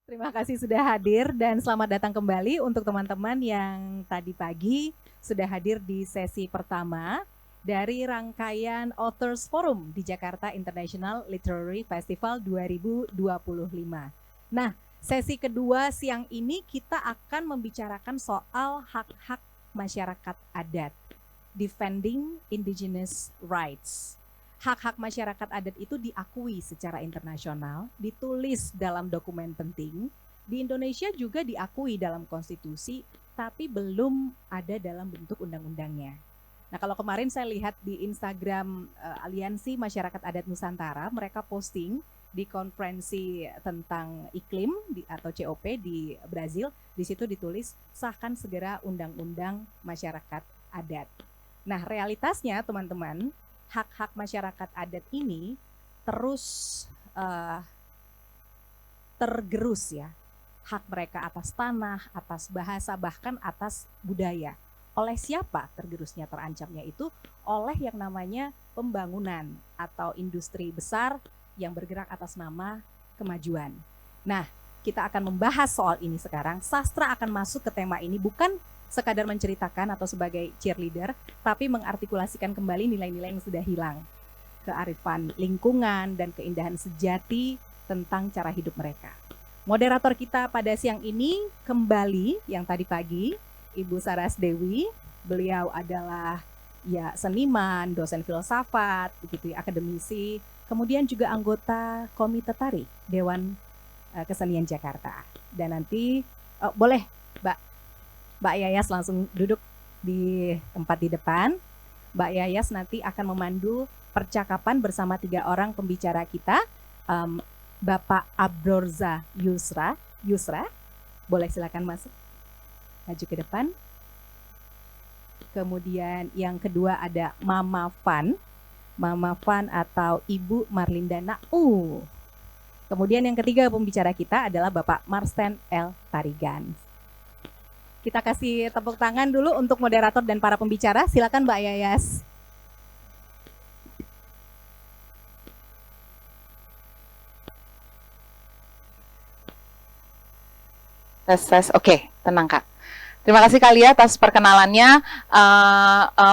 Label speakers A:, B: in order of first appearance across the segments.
A: Terima kasih sudah hadir dan selamat datang kembali untuk teman-teman yang tadi pagi sudah hadir di sesi pertama dari rangkaian Authors Forum di Jakarta International Literary Festival 2025. Nah, sesi kedua siang ini kita akan membicarakan soal hak-hak masyarakat adat, defending indigenous rights. Hak-hak masyarakat adat itu diakui secara internasional, ditulis dalam dokumen penting, di Indonesia juga diakui dalam konstitusi, tapi belum ada dalam bentuk undang-undangnya. Nah, kalau kemarin saya lihat di Instagram Aliansi Masyarakat Adat Nusantara, mereka posting di konferensi tentang iklim atau COP di Brazil, di situ ditulis sahkan segera undang-undang masyarakat adat. Nah, realitasnya teman-teman, hak-hak masyarakat adat ini terus uh, tergerus ya. Hak mereka atas tanah, atas bahasa, bahkan atas budaya. Oleh siapa tergerusnya, terancamnya itu? Oleh yang namanya pembangunan atau industri besar yang bergerak atas nama kemajuan. Nah, kita akan membahas soal ini sekarang. Sastra akan masuk ke tema ini bukan sekadar menceritakan atau sebagai cheerleader, tapi mengartikulasikan kembali nilai-nilai yang sudah hilang. Kearifan lingkungan dan keindahan sejati tentang cara hidup mereka. Moderator kita pada siang ini kembali yang tadi pagi, Ibu Saras Dewi. Beliau adalah ya seniman, dosen filsafat, begitu ya, akademisi, kemudian juga anggota Komite Tari Dewan Kesenian Jakarta. Dan nanti boleh Mbak Yayas langsung duduk di tempat di depan. Mbak Yayas nanti akan memandu percakapan bersama 3 orang pembicara kita. Bapak Abrorza Yusra, boleh silakan masuk, maju ke depan. Kemudian yang kedua ada Mama Fan atau Ibu Marlinda Nau. Kemudian yang ketiga pembicara kita adalah Bapak Marsten L. Tarigan. Kita kasih tepuk tangan dulu untuk moderator dan para pembicara. Silakan Mbak Yayas.
B: Tes. Oke, tenang Kak. Terima kasih Kalia atas perkenalannya.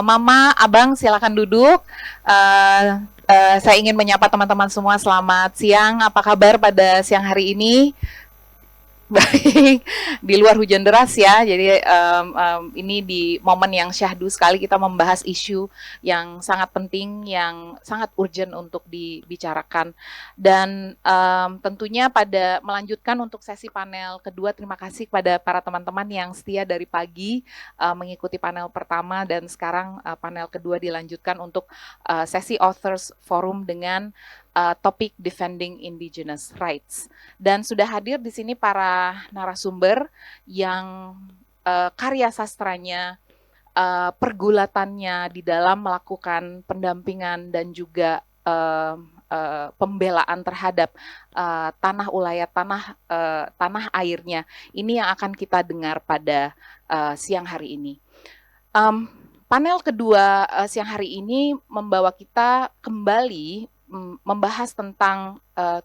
B: Mama, Abang, silakan duduk. Saya ingin menyapa teman-teman semua. Selamat siang. Apa kabar pada siang hari ini? Baik, di luar hujan deras ya. Jadi ini di momen yang syahdu sekali kita membahas isu yang sangat penting, yang sangat urgent untuk dibicarakan. Dan tentunya pada melanjutkan untuk sesi panel kedua, terima kasih kepada para teman-teman yang setia dari pagi mengikuti panel pertama dan sekarang panel kedua dilanjutkan untuk sesi Authors Forum dengan topik Defending Indigenous Rights. Dan sudah hadir di sini para narasumber yang karya sastranya, pergulatannya di dalam melakukan pendampingan dan juga pembelaan terhadap tanah ulayat, tanah airnya. Ini yang akan kita dengar pada siang hari ini. Panel kedua siang hari ini membawa kita kembali membahas tentang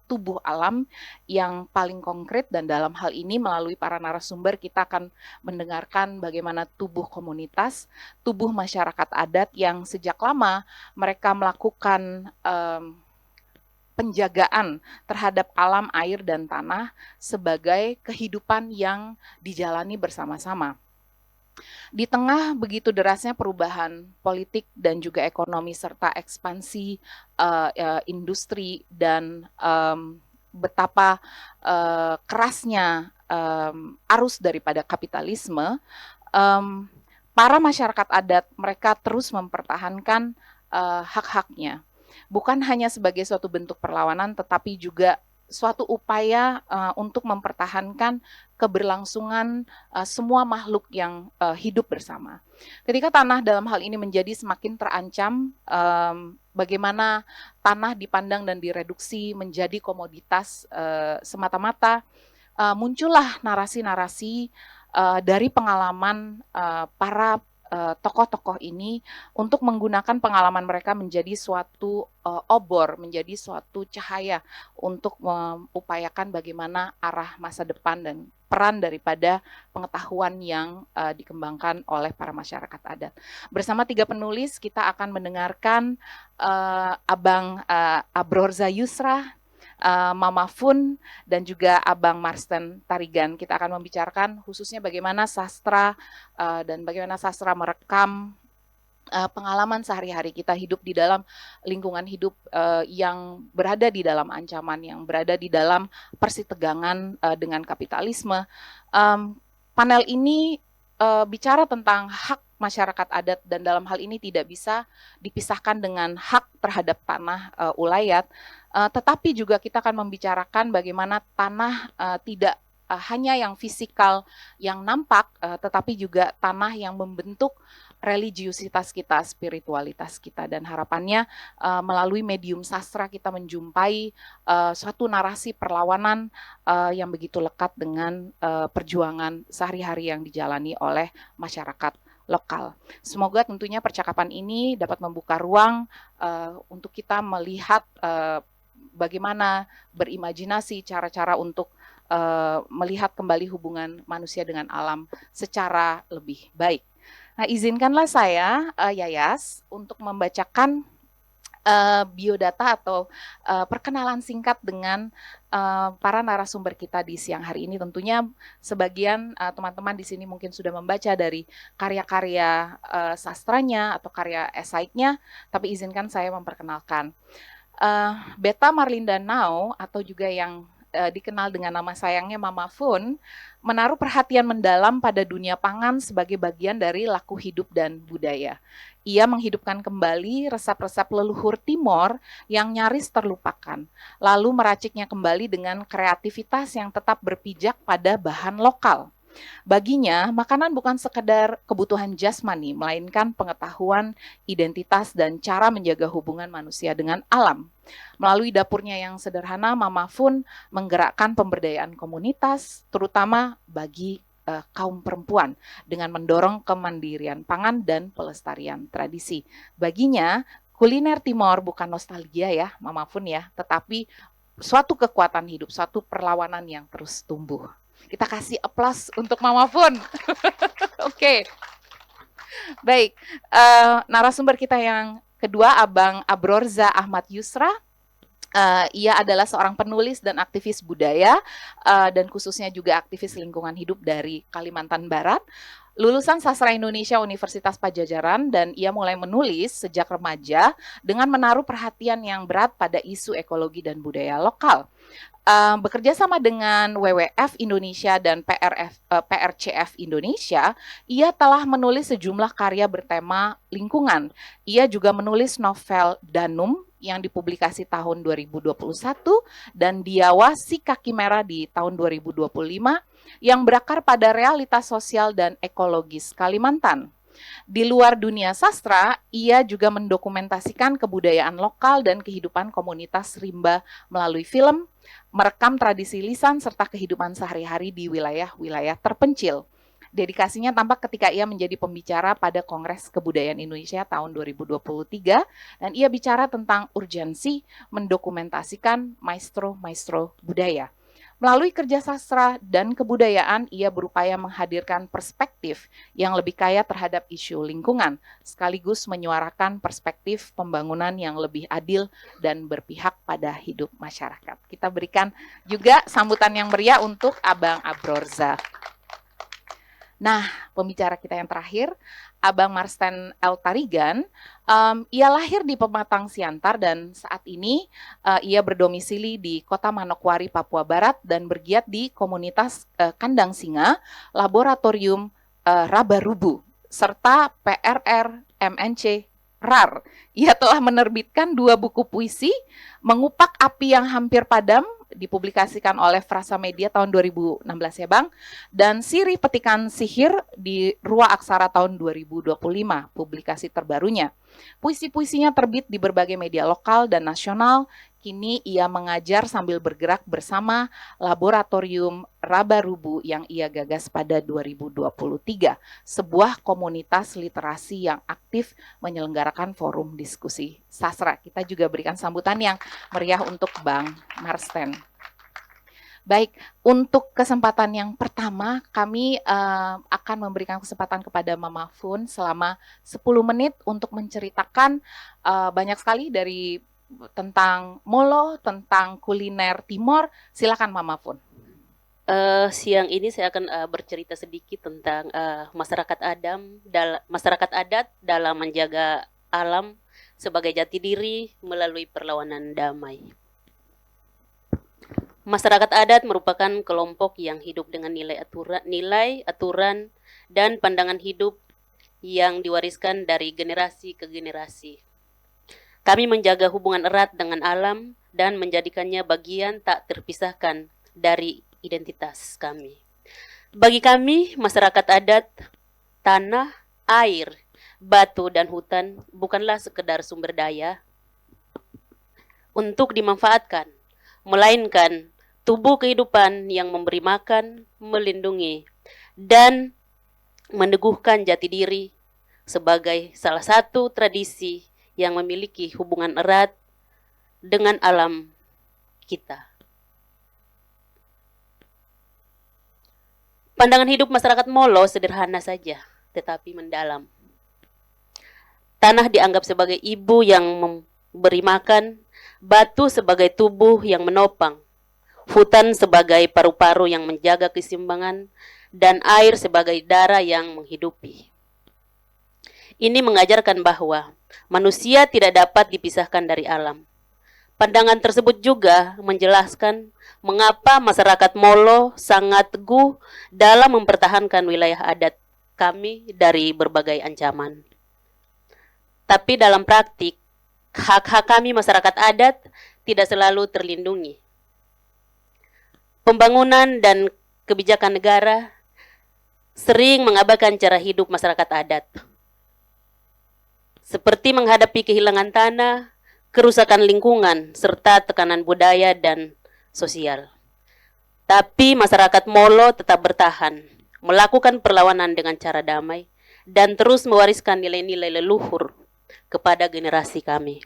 B: tubuh alam yang paling konkret, dan dalam hal ini melalui para narasumber kita akan mendengarkan bagaimana tubuh komunitas, tubuh masyarakat adat yang sejak lama mereka melakukan penjagaan terhadap alam, air, dan tanah sebagai kehidupan yang dijalani bersama-sama. Di tengah begitu derasnya perubahan politik dan juga ekonomi serta ekspansi industri dan betapa kerasnya arus daripada kapitalisme, para masyarakat adat mereka terus mempertahankan hak-haknya. Bukan hanya sebagai suatu bentuk perlawanan, tetapi juga suatu upaya untuk mempertahankan keberlangsungan semua makhluk yang hidup bersama. Ketika tanah dalam hal ini menjadi semakin terancam, bagaimana tanah dipandang dan direduksi menjadi komoditas semata-mata, muncullah narasi-narasi dari pengalaman para tokoh-tokoh ini untuk menggunakan pengalaman mereka menjadi suatu obor, menjadi suatu cahaya untuk mengupayakan bagaimana arah masa depan dan peran daripada pengetahuan yang dikembangkan oleh para masyarakat adat. Bersama 3 penulis kita akan mendengarkan Abang Abrorza Yusra, Mama Fun, dan juga Abang Marsten Tarigan. Kita akan membicarakan khususnya bagaimana sastra dan bagaimana sastra merekam pengalaman sehari-hari kita hidup di dalam lingkungan hidup yang berada di dalam ancaman, yang berada di dalam persitegangan dengan kapitalisme. Panel ini bicara tentang hak masyarakat adat, dan dalam hal ini tidak bisa dipisahkan dengan hak terhadap tanah ulayat, tetapi juga kita akan membicarakan bagaimana tanah tidak hanya yang fisikal yang nampak, tetapi juga tanah yang membentuk religiusitas kita, spiritualitas kita, dan harapannya melalui medium sastra kita menjumpai suatu narasi perlawanan yang begitu lekat dengan perjuangan sehari-hari yang dijalani oleh masyarakat lokal. Semoga tentunya percakapan ini dapat membuka ruang untuk kita melihat bagaimana berimajinasi cara-cara untuk melihat kembali hubungan manusia dengan alam secara lebih baik. Nah, izinkanlah saya, Yayas, untuk membacakan biodata atau perkenalan singkat dengan para narasumber kita di siang hari ini. Tentunya sebagian teman-teman di sini mungkin sudah membaca dari karya-karya sastranya atau karya esaiknya, tapi izinkan saya memperkenalkan. Beta Marlinda Nau, atau juga yang dikenal dengan nama sayangnya Mama Fun, menaruh perhatian mendalam pada dunia pangan sebagai bagian dari laku hidup dan budaya. Ia menghidupkan kembali resep-resep leluhur Timor yang nyaris terlupakan, lalu meraciknya kembali dengan kreativitas yang tetap berpijak pada bahan lokal. Baginya, makanan bukan sekedar kebutuhan jasmani, melainkan pengetahuan, identitas, dan cara menjaga hubungan manusia dengan alam. Melalui dapurnya yang sederhana, Mama Fun menggerakkan pemberdayaan komunitas, terutama bagi kaum perempuan, dengan mendorong kemandirian pangan dan pelestarian tradisi. Baginya, kuliner Timor bukan nostalgia ya, Mama Fun ya, tetapi suatu kekuatan hidup, suatu perlawanan yang terus tumbuh. Kita kasih aplaus untuk Mama Fun. Oke. Baik, narasumber kita yang kedua, Abang Abrorza Ahmad Yusra. Ia adalah seorang penulis dan aktivis budaya, dan khususnya juga aktivis lingkungan hidup dari Kalimantan Barat. Lulusan Sastra Indonesia Universitas Padjadjaran, dan ia mulai menulis sejak remaja dengan menaruh perhatian yang berat pada isu ekologi dan budaya lokal. Bekerja sama dengan WWF Indonesia dan PRCF Indonesia, ia telah menulis sejumlah karya bertema lingkungan. Ia juga menulis novel Danum yang dipublikasi tahun 2021 dan Diawa Si Kaki Merah di tahun 2025 yang berakar pada realitas sosial dan ekologis Kalimantan. Di luar dunia sastra, ia juga mendokumentasikan kebudayaan lokal dan kehidupan komunitas rimba melalui film, merekam tradisi lisan serta kehidupan sehari-hari di wilayah-wilayah terpencil. Dedikasinya tampak ketika ia menjadi pembicara pada Kongres Kebudayaan Indonesia tahun 2023, dan ia bicara tentang urgensi mendokumentasikan maestro-maestro budaya. Melalui kerja sastra dan kebudayaan, ia berupaya menghadirkan perspektif yang lebih kaya terhadap isu lingkungan, sekaligus menyuarakan perspektif pembangunan yang lebih adil dan berpihak pada hidup masyarakat. Kita berikan juga sambutan yang meriah untuk Abang Abrorza. Nah, pembicara kita yang terakhir, Abang Marsten L. Tarigan, ia lahir di Pematang Siantar dan saat ini ia berdomisili di Kota Manokwari, Papua Barat, dan bergiat di komunitas Kandang Singa, Laboratorium Rabarubu, serta PRR MNC RAR. Ia telah menerbitkan 2 buku puisi, Mengupak Api yang Hampir Padam, dipublikasikan oleh Frasa Media tahun 2016 ya Bang. Dan Sirih Petikan Sihir di Ruang Aksara tahun 2025, publikasi terbarunya. Puisi-puisinya terbit di berbagai media lokal dan nasional. Kini ia mengajar sambil bergerak bersama Laboratorium Rabarubu yang ia gagas pada 2023, sebuah komunitas literasi yang aktif menyelenggarakan forum diskusi sastra. Kita juga berikan sambutan yang meriah untuk Bang Marsten. Baik, untuk kesempatan yang pertama kami akan memberikan kesempatan kepada Mama Fun selama 10 menit untuk menceritakan banyak sekali dari tentang Molo, tentang kuliner Timor. Silakan Mama Fun.
C: Siang ini saya akan bercerita sedikit tentang masyarakat adat dalam menjaga alam sebagai jati diri melalui perlawanan damai. Masyarakat adat merupakan kelompok yang hidup dengan nilai, aturan, dan pandangan hidup yang diwariskan dari generasi ke generasi. Kami menjaga hubungan erat dengan alam dan menjadikannya bagian tak terpisahkan dari identitas kami. Bagi kami, masyarakat adat, tanah, air, batu, dan hutan bukanlah sekedar sumber daya untuk dimanfaatkan, melainkan tubuh kehidupan yang memberi makan, melindungi, dan meneguhkan jati diri sebagai salah satu tradisi yang memiliki hubungan erat dengan alam kita. Pandangan hidup masyarakat Molo sederhana saja, tetapi mendalam. Tanah dianggap sebagai ibu yang memberi makan, batu sebagai tubuh yang menopang, hutan sebagai paru-paru yang menjaga keseimbangan, dan air sebagai darah yang menghidupi. Ini mengajarkan bahwa manusia tidak dapat dipisahkan dari alam. Pandangan tersebut juga menjelaskan mengapa masyarakat Molo sangat teguh dalam mempertahankan wilayah adat kami dari berbagai ancaman. Tapi dalam praktik, hak-hak kami masyarakat adat tidak selalu terlindungi. Pembangunan dan kebijakan negara sering mengabaikan cara hidup masyarakat adat, seperti menghadapi kehilangan tanah, kerusakan lingkungan, serta tekanan budaya dan sosial. Tapi masyarakat Molo tetap bertahan, melakukan perlawanan dengan cara damai, dan terus mewariskan nilai-nilai leluhur kepada generasi kami.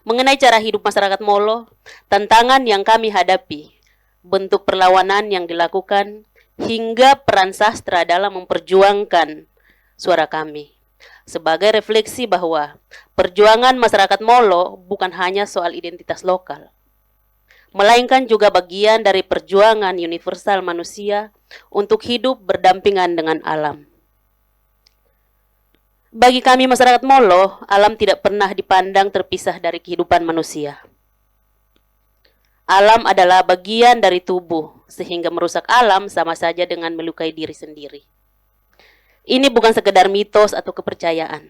C: Mengenai cara hidup masyarakat Molo, tantangan yang kami hadapi, bentuk perlawanan yang dilakukan, hingga peran sastra dalam memperjuangkan suara kami. Sebagai refleksi bahwa perjuangan masyarakat Molo bukan hanya soal identitas lokal, melainkan juga bagian dari perjuangan universal manusia untuk hidup berdampingan dengan alam. Bagi kami masyarakat Molo, alam tidak pernah dipandang terpisah dari kehidupan manusia. Alam adalah bagian dari tubuh, sehingga merusak alam sama saja dengan melukai diri sendiri. Ini bukan sekedar mitos atau kepercayaan,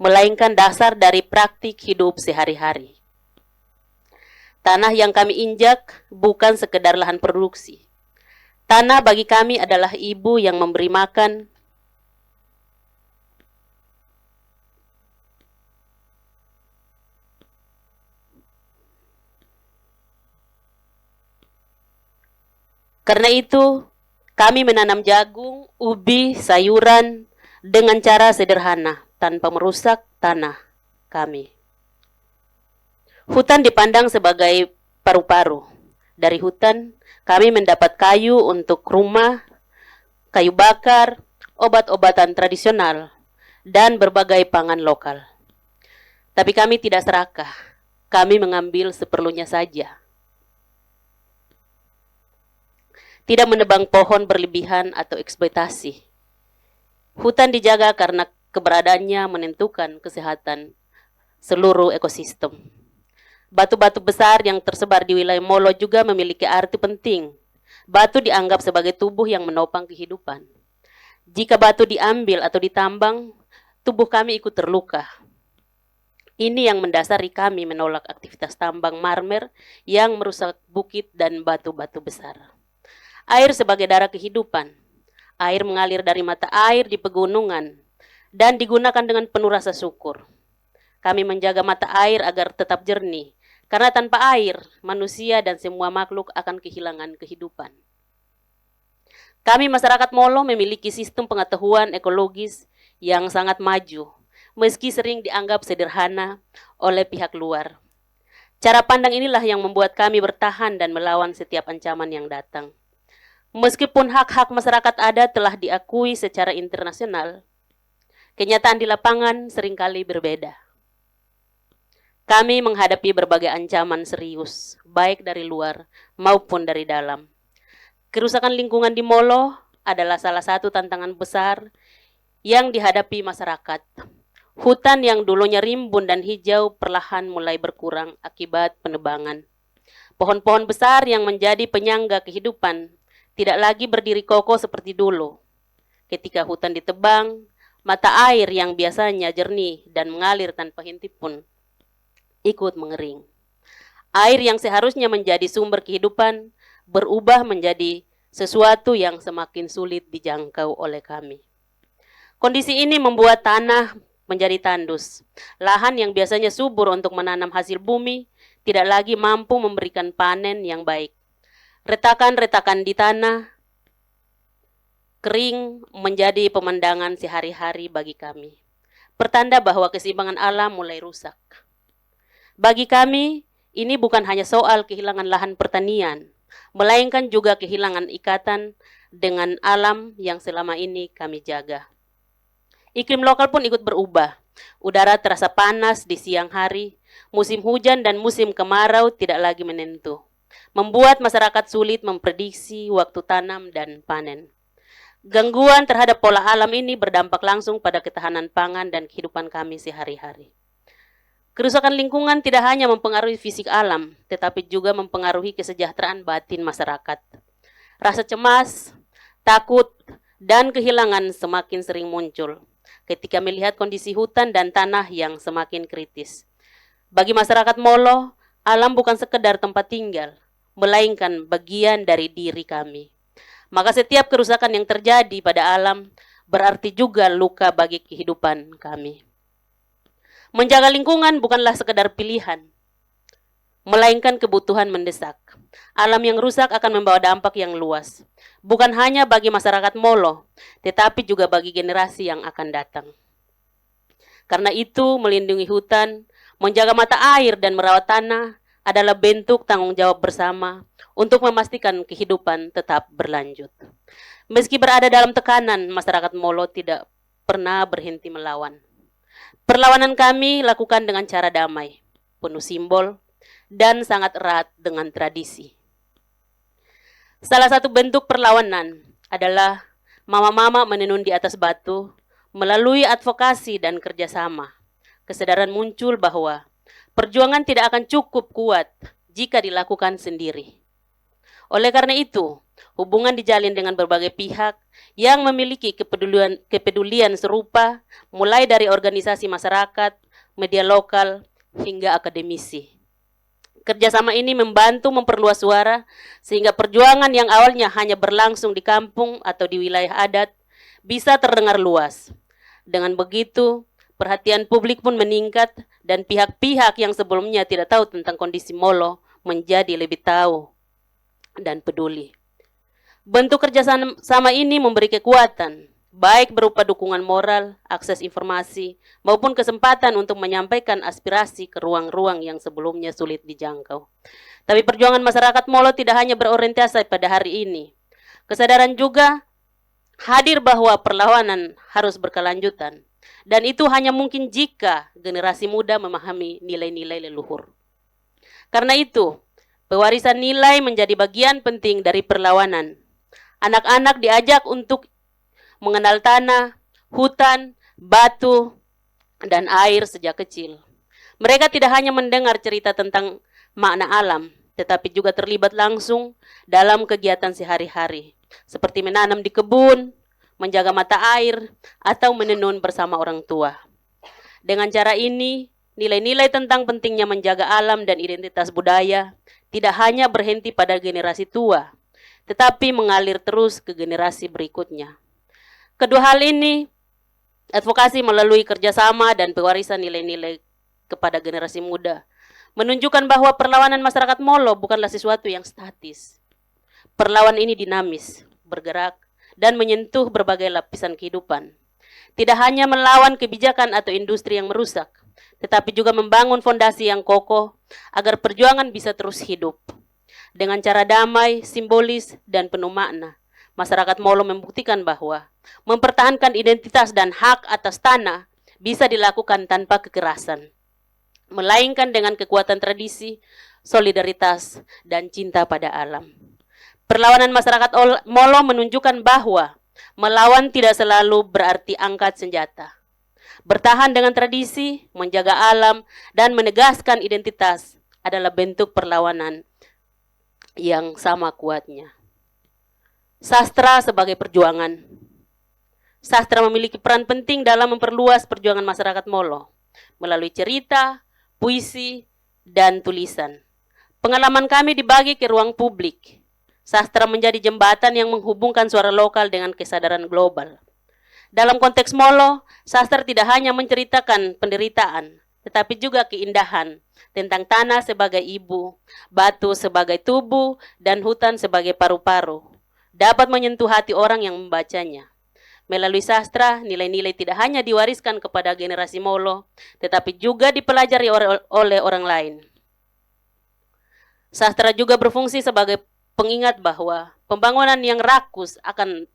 C: melainkan dasar dari praktik hidup sehari-hari. Tanah yang kami injak bukan sekedar lahan produksi. Tanah bagi kami adalah ibu yang memberi makan, karena itu, kami menanam jagung, ubi, sayuran dengan cara sederhana, tanpa merusak tanah kami. Hutan dipandang sebagai paru-paru. Dari hutan, kami mendapat kayu untuk rumah, kayu bakar, obat-obatan tradisional, dan berbagai pangan lokal. Tapi kami tidak serakah. Kami mengambil seperlunya saja. Tidak menebang pohon berlebihan atau eksploitasi. Hutan dijaga karena keberadaannya menentukan kesehatan seluruh ekosistem. Batu-batu besar yang tersebar di wilayah Molo juga memiliki arti penting. Batu dianggap sebagai tubuh yang menopang kehidupan. Jika batu diambil atau ditambang, tubuh kami ikut terluka. Ini yang mendasari kami menolak aktivitas tambang marmer yang merusak bukit dan batu-batu besar. Air sebagai darah kehidupan. Air mengalir dari mata air di pegunungan dan digunakan dengan penuh rasa syukur. Kami menjaga mata air agar tetap jernih, karena tanpa air, manusia dan semua makhluk akan kehilangan kehidupan. Kami masyarakat Molo memiliki sistem pengetahuan ekologis yang sangat maju, meski sering dianggap sederhana oleh pihak luar. Cara pandang inilah yang membuat kami bertahan dan melawan setiap ancaman yang datang. Meskipun hak-hak masyarakat adat telah diakui secara internasional, kenyataan di lapangan seringkali berbeda. Kami menghadapi berbagai ancaman serius, baik dari luar maupun dari dalam. Kerusakan lingkungan di Molo adalah salah satu tantangan besar yang dihadapi masyarakat. Hutan yang dulunya rimbun dan hijau perlahan mulai berkurang akibat penebangan. Pohon-pohon besar yang menjadi penyangga kehidupan tidak lagi berdiri kokoh seperti dulu. Ketika hutan ditebang, mata air yang biasanya jernih dan mengalir tanpa henti pun ikut mengering. Air yang seharusnya menjadi sumber kehidupan berubah menjadi sesuatu yang semakin sulit dijangkau oleh kami. Kondisi ini membuat tanah menjadi tandus. Lahan yang biasanya subur untuk menanam hasil bumi tidak lagi mampu memberikan panen yang baik. Retakan-retakan di tanah kering menjadi pemandangan sehari-hari bagi kami. Pertanda bahwa keseimbangan alam mulai rusak. Bagi kami, ini bukan hanya soal kehilangan lahan pertanian, melainkan juga kehilangan ikatan dengan alam yang selama ini kami jaga. Iklim lokal pun ikut berubah. Udara terasa panas di siang hari, musim hujan dan musim kemarau tidak lagi menentu, membuat masyarakat sulit memprediksi waktu tanam dan panen. Gangguan terhadap pola alam ini berdampak langsung pada ketahanan pangan dan kehidupan kami sehari-hari. Kerusakan lingkungan tidak hanya mempengaruhi fisik alam, tetapi juga mempengaruhi kesejahteraan batin masyarakat. Rasa cemas, takut, dan kehilangan semakin sering muncul ketika melihat kondisi hutan dan tanah yang semakin kritis. Bagi masyarakat Molo, alam bukan sekedar tempat tinggal, melainkan bagian dari diri kami. Maka setiap kerusakan yang terjadi pada alam berarti juga luka bagi kehidupan kami. Menjaga lingkungan bukanlah sekedar pilihan, melainkan kebutuhan mendesak. Alam yang rusak akan membawa dampak yang luas, bukan hanya bagi masyarakat Molo, tetapi juga bagi generasi yang akan datang. Karena itu, melindungi hutan, menjaga mata air dan merawat tanah adalah bentuk tanggung jawab bersama untuk memastikan kehidupan tetap berlanjut. Meski berada dalam tekanan, masyarakat Molo tidak pernah berhenti melawan. Perlawanan kami lakukan dengan cara damai, penuh simbol, dan sangat erat dengan tradisi. Salah satu bentuk perlawanan adalah mama-mama menenun di atas batu melalui advokasi dan kerjasama. Kesadaran muncul bahwa perjuangan tidak akan cukup kuat jika dilakukan sendiri. Oleh karena itu, hubungan dijalin dengan berbagai pihak yang memiliki kepedulian serupa, mulai dari organisasi masyarakat, media lokal, hingga akademisi. Kerjasama ini membantu memperluas suara, sehingga perjuangan yang awalnya hanya berlangsung di kampung atau di wilayah adat, bisa terdengar luas. Dengan begitu, perhatian publik pun meningkat, dan pihak-pihak yang sebelumnya tidak tahu tentang kondisi Molo menjadi lebih tahu dan peduli. Bentuk kerjasama ini memberi kekuatan, baik berupa dukungan moral, akses informasi, maupun kesempatan untuk menyampaikan aspirasi ke ruang-ruang yang sebelumnya sulit dijangkau. Tapi perjuangan masyarakat Molo tidak hanya berorientasi pada hari ini. Kesadaran juga hadir bahwa perlawanan harus berkelanjutan, dan itu hanya mungkin jika generasi muda memahami nilai-nilai leluhur. Karena itu, pewarisan nilai menjadi bagian penting dari perlawanan. Anak-anak diajak untuk mengenal tanah, hutan, batu, dan air sejak kecil. Mereka tidak hanya mendengar cerita tentang makna alam, tetapi juga terlibat langsung dalam kegiatan sehari-hari, seperti menanam di kebun, menjaga mata air, atau menenun bersama orang tua. Dengan cara ini, Nilai-nilai tentang pentingnya menjaga alam dan identitas budaya tidak hanya berhenti pada generasi tua, tetapi mengalir terus ke generasi berikutnya. Kedua hal ini, advokasi melalui kerjasama dan pewarisan nilai-nilai kepada generasi muda, menunjukkan bahwa perlawanan masyarakat Molo bukanlah sesuatu yang statis. Perlawanan ini dinamis, bergerak, dan menyentuh berbagai lapisan kehidupan. Tidak hanya melawan kebijakan atau industri yang merusak, tetapi juga membangun fondasi yang kokoh agar perjuangan bisa terus hidup. Dengan cara damai, simbolis, dan penuh makna, masyarakat Molo membuktikan bahwa mempertahankan identitas dan hak atas tanah bisa dilakukan tanpa kekerasan, melainkan dengan kekuatan tradisi, solidaritas, dan cinta pada alam. Perlawanan masyarakat Molo menunjukkan bahwa melawan tidak selalu berarti angkat senjata. Bertahan dengan tradisi, menjaga alam, dan menegaskan identitas adalah bentuk perlawanan yang sama kuatnya. Sastra sebagai perjuangan. Sastra memiliki peran penting dalam memperluas perjuangan masyarakat Molo melalui cerita, puisi, dan tulisan. Pengalaman kami dibagi ke ruang publik. Sastra menjadi jembatan yang menghubungkan suara lokal dengan kesadaran global. Dalam konteks Molo, sastra tidak hanya menceritakan penderitaan, tetapi juga keindahan tentang tanah sebagai ibu, batu sebagai tubuh, dan hutan sebagai paru-paru. Dapat menyentuh hati orang yang membacanya. Melalui sastra, nilai-nilai tidak hanya diwariskan kepada generasi Molo, tetapi juga dipelajari oleh orang lain. Sastra juga berfungsi sebagai pengingat bahwa pembangunan yang rakus akan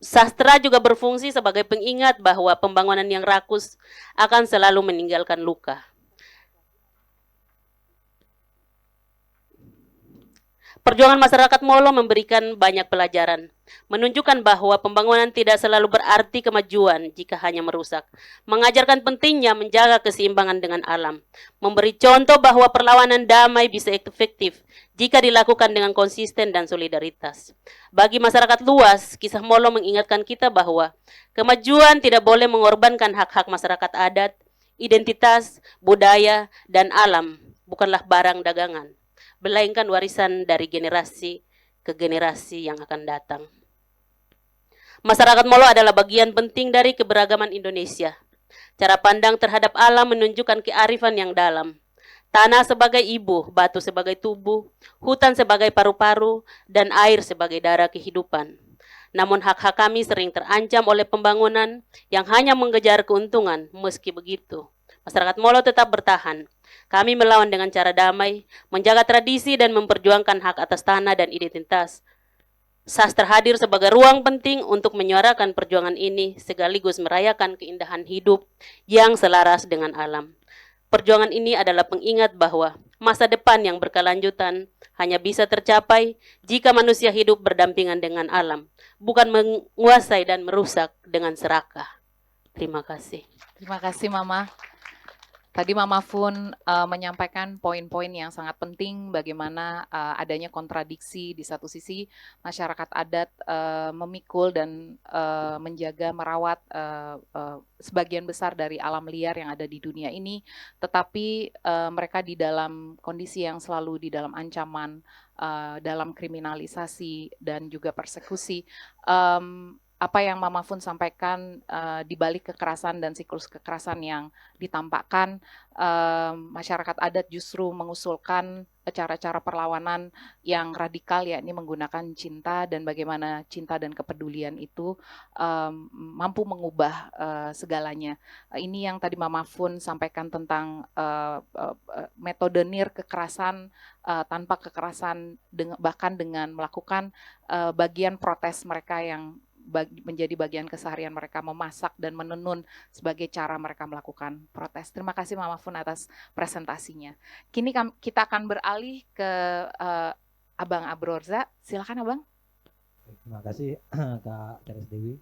C: sastra juga berfungsi sebagai pengingat bahwa pembangunan yang rakus akan selalu meninggalkan luka. Perjuangan masyarakat Molo memberikan banyak pelajaran, menunjukkan bahwa pembangunan tidak selalu berarti kemajuan jika hanya merusak, mengajarkan pentingnya menjaga keseimbangan dengan alam, memberi contoh bahwa perlawanan damai bisa efektif jika dilakukan dengan konsisten dan solidaritas. Bagi masyarakat luas, kisah Molo mengingatkan kita bahwa kemajuan tidak boleh mengorbankan hak-hak masyarakat adat, identitas, budaya, dan alam, bukanlah barang dagangan, melainkan warisan dari generasi ke generasi yang akan datang. Masyarakat Molo adalah bagian penting dari keberagaman Indonesia. Cara pandang terhadap alam menunjukkan kearifan yang dalam. Tanah sebagai ibu, batu sebagai tubuh, hutan sebagai paru-paru, dan air sebagai darah kehidupan. Namun hak-hak kami sering terancam oleh pembangunan yang hanya mengejar keuntungan. Meski begitu, masyarakat Molo tetap bertahan. Kami melawan dengan cara damai, menjaga tradisi dan memperjuangkan hak atas tanah dan identitas. Sastra hadir sebagai ruang penting untuk menyuarakan perjuangan ini sekaligus merayakan keindahan hidup yang selaras dengan alam. Perjuangan ini adalah pengingat bahwa masa depan yang berkelanjutan hanya bisa tercapai jika manusia hidup berdampingan dengan alam, bukan menguasai dan merusak dengan serakah. Terima kasih.
B: Terima kasih, Mama. Tadi Mama Fun menyampaikan poin-poin yang sangat penting bagaimana adanya kontradiksi di satu sisi masyarakat adat memikul dan menjaga merawat sebagian besar dari alam liar yang ada di dunia ini, tetapi mereka di dalam kondisi yang selalu di dalam ancaman, dalam kriminalisasi dan juga persekusi. Apa yang Mama Fun sampaikan di balik kekerasan dan siklus kekerasan yang ditampakkan, masyarakat adat justru mengusulkan cara-cara perlawanan yang radikal, yakni menggunakan cinta dan bagaimana cinta dan kepedulian itu mampu mengubah segalanya. Ini yang tadi Mama Fun sampaikan tentang metode nir kekerasan tanpa kekerasan, bahkan dengan melakukan bagian protes mereka yang menjadi bagian keseharian mereka, memasak dan menenun sebagai cara mereka melakukan protes. Terima kasih Mama Fun atas presentasinya. Kini kita akan beralih ke Abang Abrorza. Silakan Abang.
D: Terima kasih Kak Teres Dewi.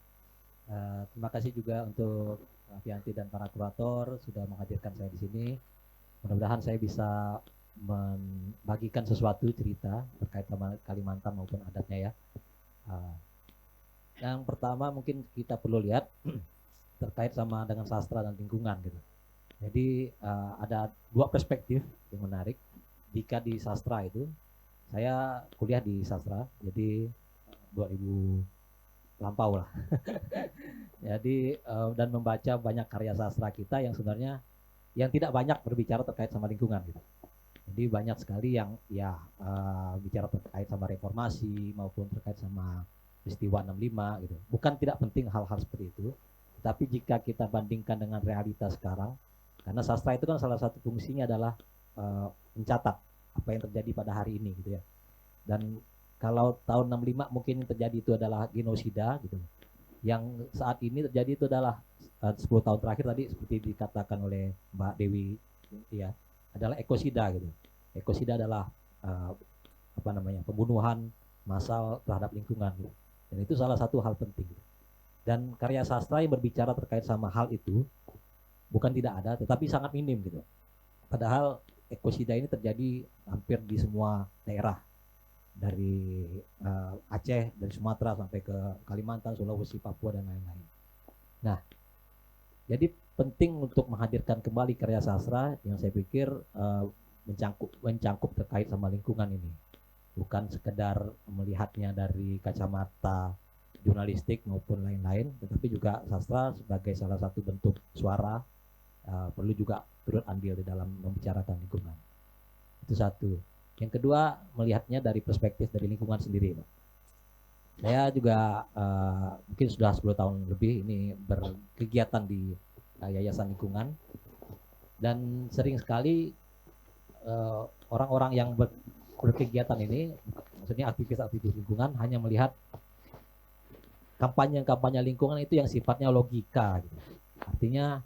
D: Terima kasih juga untuk Fianti dan para kurator sudah menghadirkan saya di sini. Mudah-mudahan saya bisa membagikan sesuatu cerita terkait sama Kalimantan maupun adatnya ya. Yang pertama mungkin kita perlu lihat terkait sama dengan sastra dan lingkungan gitu. Jadi ada dua perspektif yang menarik. Jika di sastra itu, saya kuliah di sastra, jadi 2000 lampau lah. Jadi dan membaca banyak karya sastra kita yang sebenarnya yang tidak banyak berbicara terkait sama lingkungan gitu. Jadi banyak sekali yang ya bicara terkait sama reformasi maupun terkait sama peristiwa 65 gitu. Bukan tidak penting hal-hal seperti itu, tapi jika kita bandingkan dengan realitas sekarang, karena sastra itu kan salah satu fungsinya adalah mencatat apa yang terjadi pada hari ini gitu ya. Dan kalau tahun 65 mungkin terjadi itu adalah genosida gitu. Yang saat ini terjadi itu adalah 10 tahun terakhir tadi seperti dikatakan oleh Mbak Dewi ya, adalah ekosida gitu. Ekosida adalah apa namanya, pembunuhan massal terhadap lingkungan gitu. Dan itu salah satu hal penting. Dan karya sastra yang berbicara terkait sama hal itu bukan tidak ada, tetapi sangat minim gitu. Padahal ekosida ini terjadi hampir di semua daerah, dari Aceh, dari Sumatera sampai ke Kalimantan, Sulawesi, Papua dan lain-lain. Nah, jadi penting untuk menghadirkan kembali karya sastra yang saya pikir mencangkup terkait sama lingkungan ini. Bukan sekedar melihatnya dari kacamata jurnalistik maupun lain-lain, tetapi juga sastra sebagai salah satu bentuk suara perlu juga turut andil di dalam membicarakan lingkungan. Itu satu. Yang kedua, melihatnya dari perspektif dari lingkungan sendiri. Saya juga mungkin sudah 10 tahun lebih ini berkegiatan di Yayasan Lingkungan, dan sering sekali orang-orang yang berkegiatan ini, maksudnya aktivis-aktivis lingkungan, hanya melihat kampanye lingkungan itu yang sifatnya logika gitu. Artinya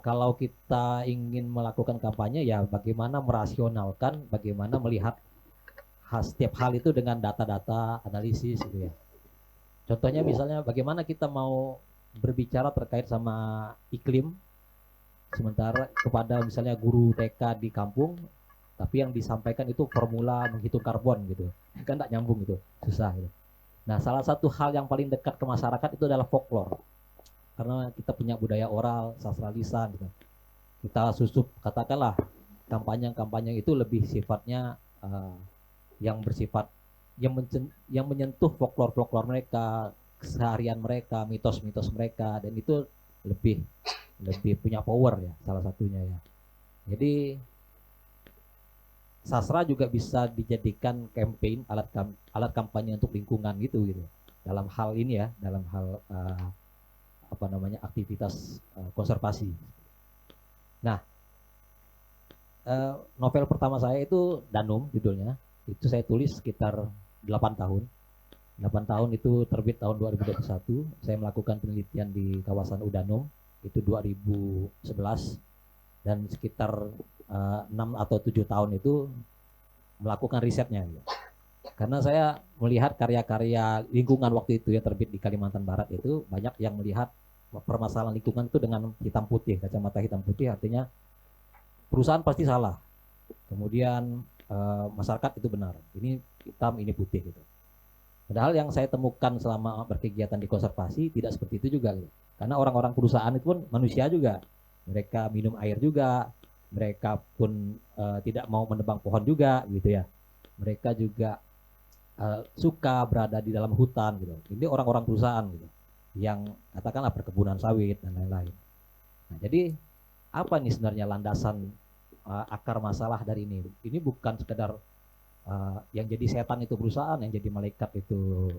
D: kalau kita ingin melakukan kampanye ya bagaimana merasionalkan, bagaimana melihat setiap hal itu dengan data-data analisis gitu ya. Contohnya misalnya bagaimana kita mau berbicara terkait sama iklim, sementara kepada misalnya guru TK di kampung, tapi yang disampaikan itu formula menghitung karbon gitu, kan tidak nyambung gitu, susah gitu. Nah, salah satu hal yang paling dekat ke masyarakat itu adalah folklore. Karena kita punya budaya oral, sastra lisan gitu. Kita susup, katakanlah kampanye itu lebih sifatnya yang bersifat yang menyentuh folklore mereka, keseharian mereka, mitos-mitos mereka, dan itu lebih punya power ya, salah satunya ya. Jadi sastra juga bisa dijadikan campaign, alat kampanye untuk lingkungan gitu. Dalam hal ini ya, dalam hal apa namanya, aktivitas konservasi. Nah, novel pertama saya itu Danum judulnya. Itu saya tulis sekitar 8 tahun. 8 tahun itu terbit tahun 2021. Saya melakukan penelitian di kawasan Udanum itu 2011, dan sekitar 6 atau 7 tahun itu melakukan risetnya gitu. Karena saya melihat karya-karya lingkungan waktu itu yang terbit di Kalimantan Barat itu banyak yang melihat permasalahan lingkungan itu dengan hitam putih, kacamata hitam putih, artinya perusahaan pasti salah. Kemudian masyarakat itu benar. Ini hitam, ini putih gitu. Padahal yang saya temukan selama berkegiatan di konservasi tidak seperti itu juga gitu. Karena orang-orang perusahaan itu pun manusia juga. Mereka minum air juga, mereka pun tidak mau menebang pohon juga gitu ya. Mereka juga suka berada di dalam hutan gitu. Ini orang-orang perusahaan gitu, yang katakanlah perkebunan sawit dan lain-lain. Nah, jadi apa nih sebenarnya landasan akar masalah dari ini? Ini bukan sekedar yang jadi setan itu perusahaan, yang jadi malaikat itu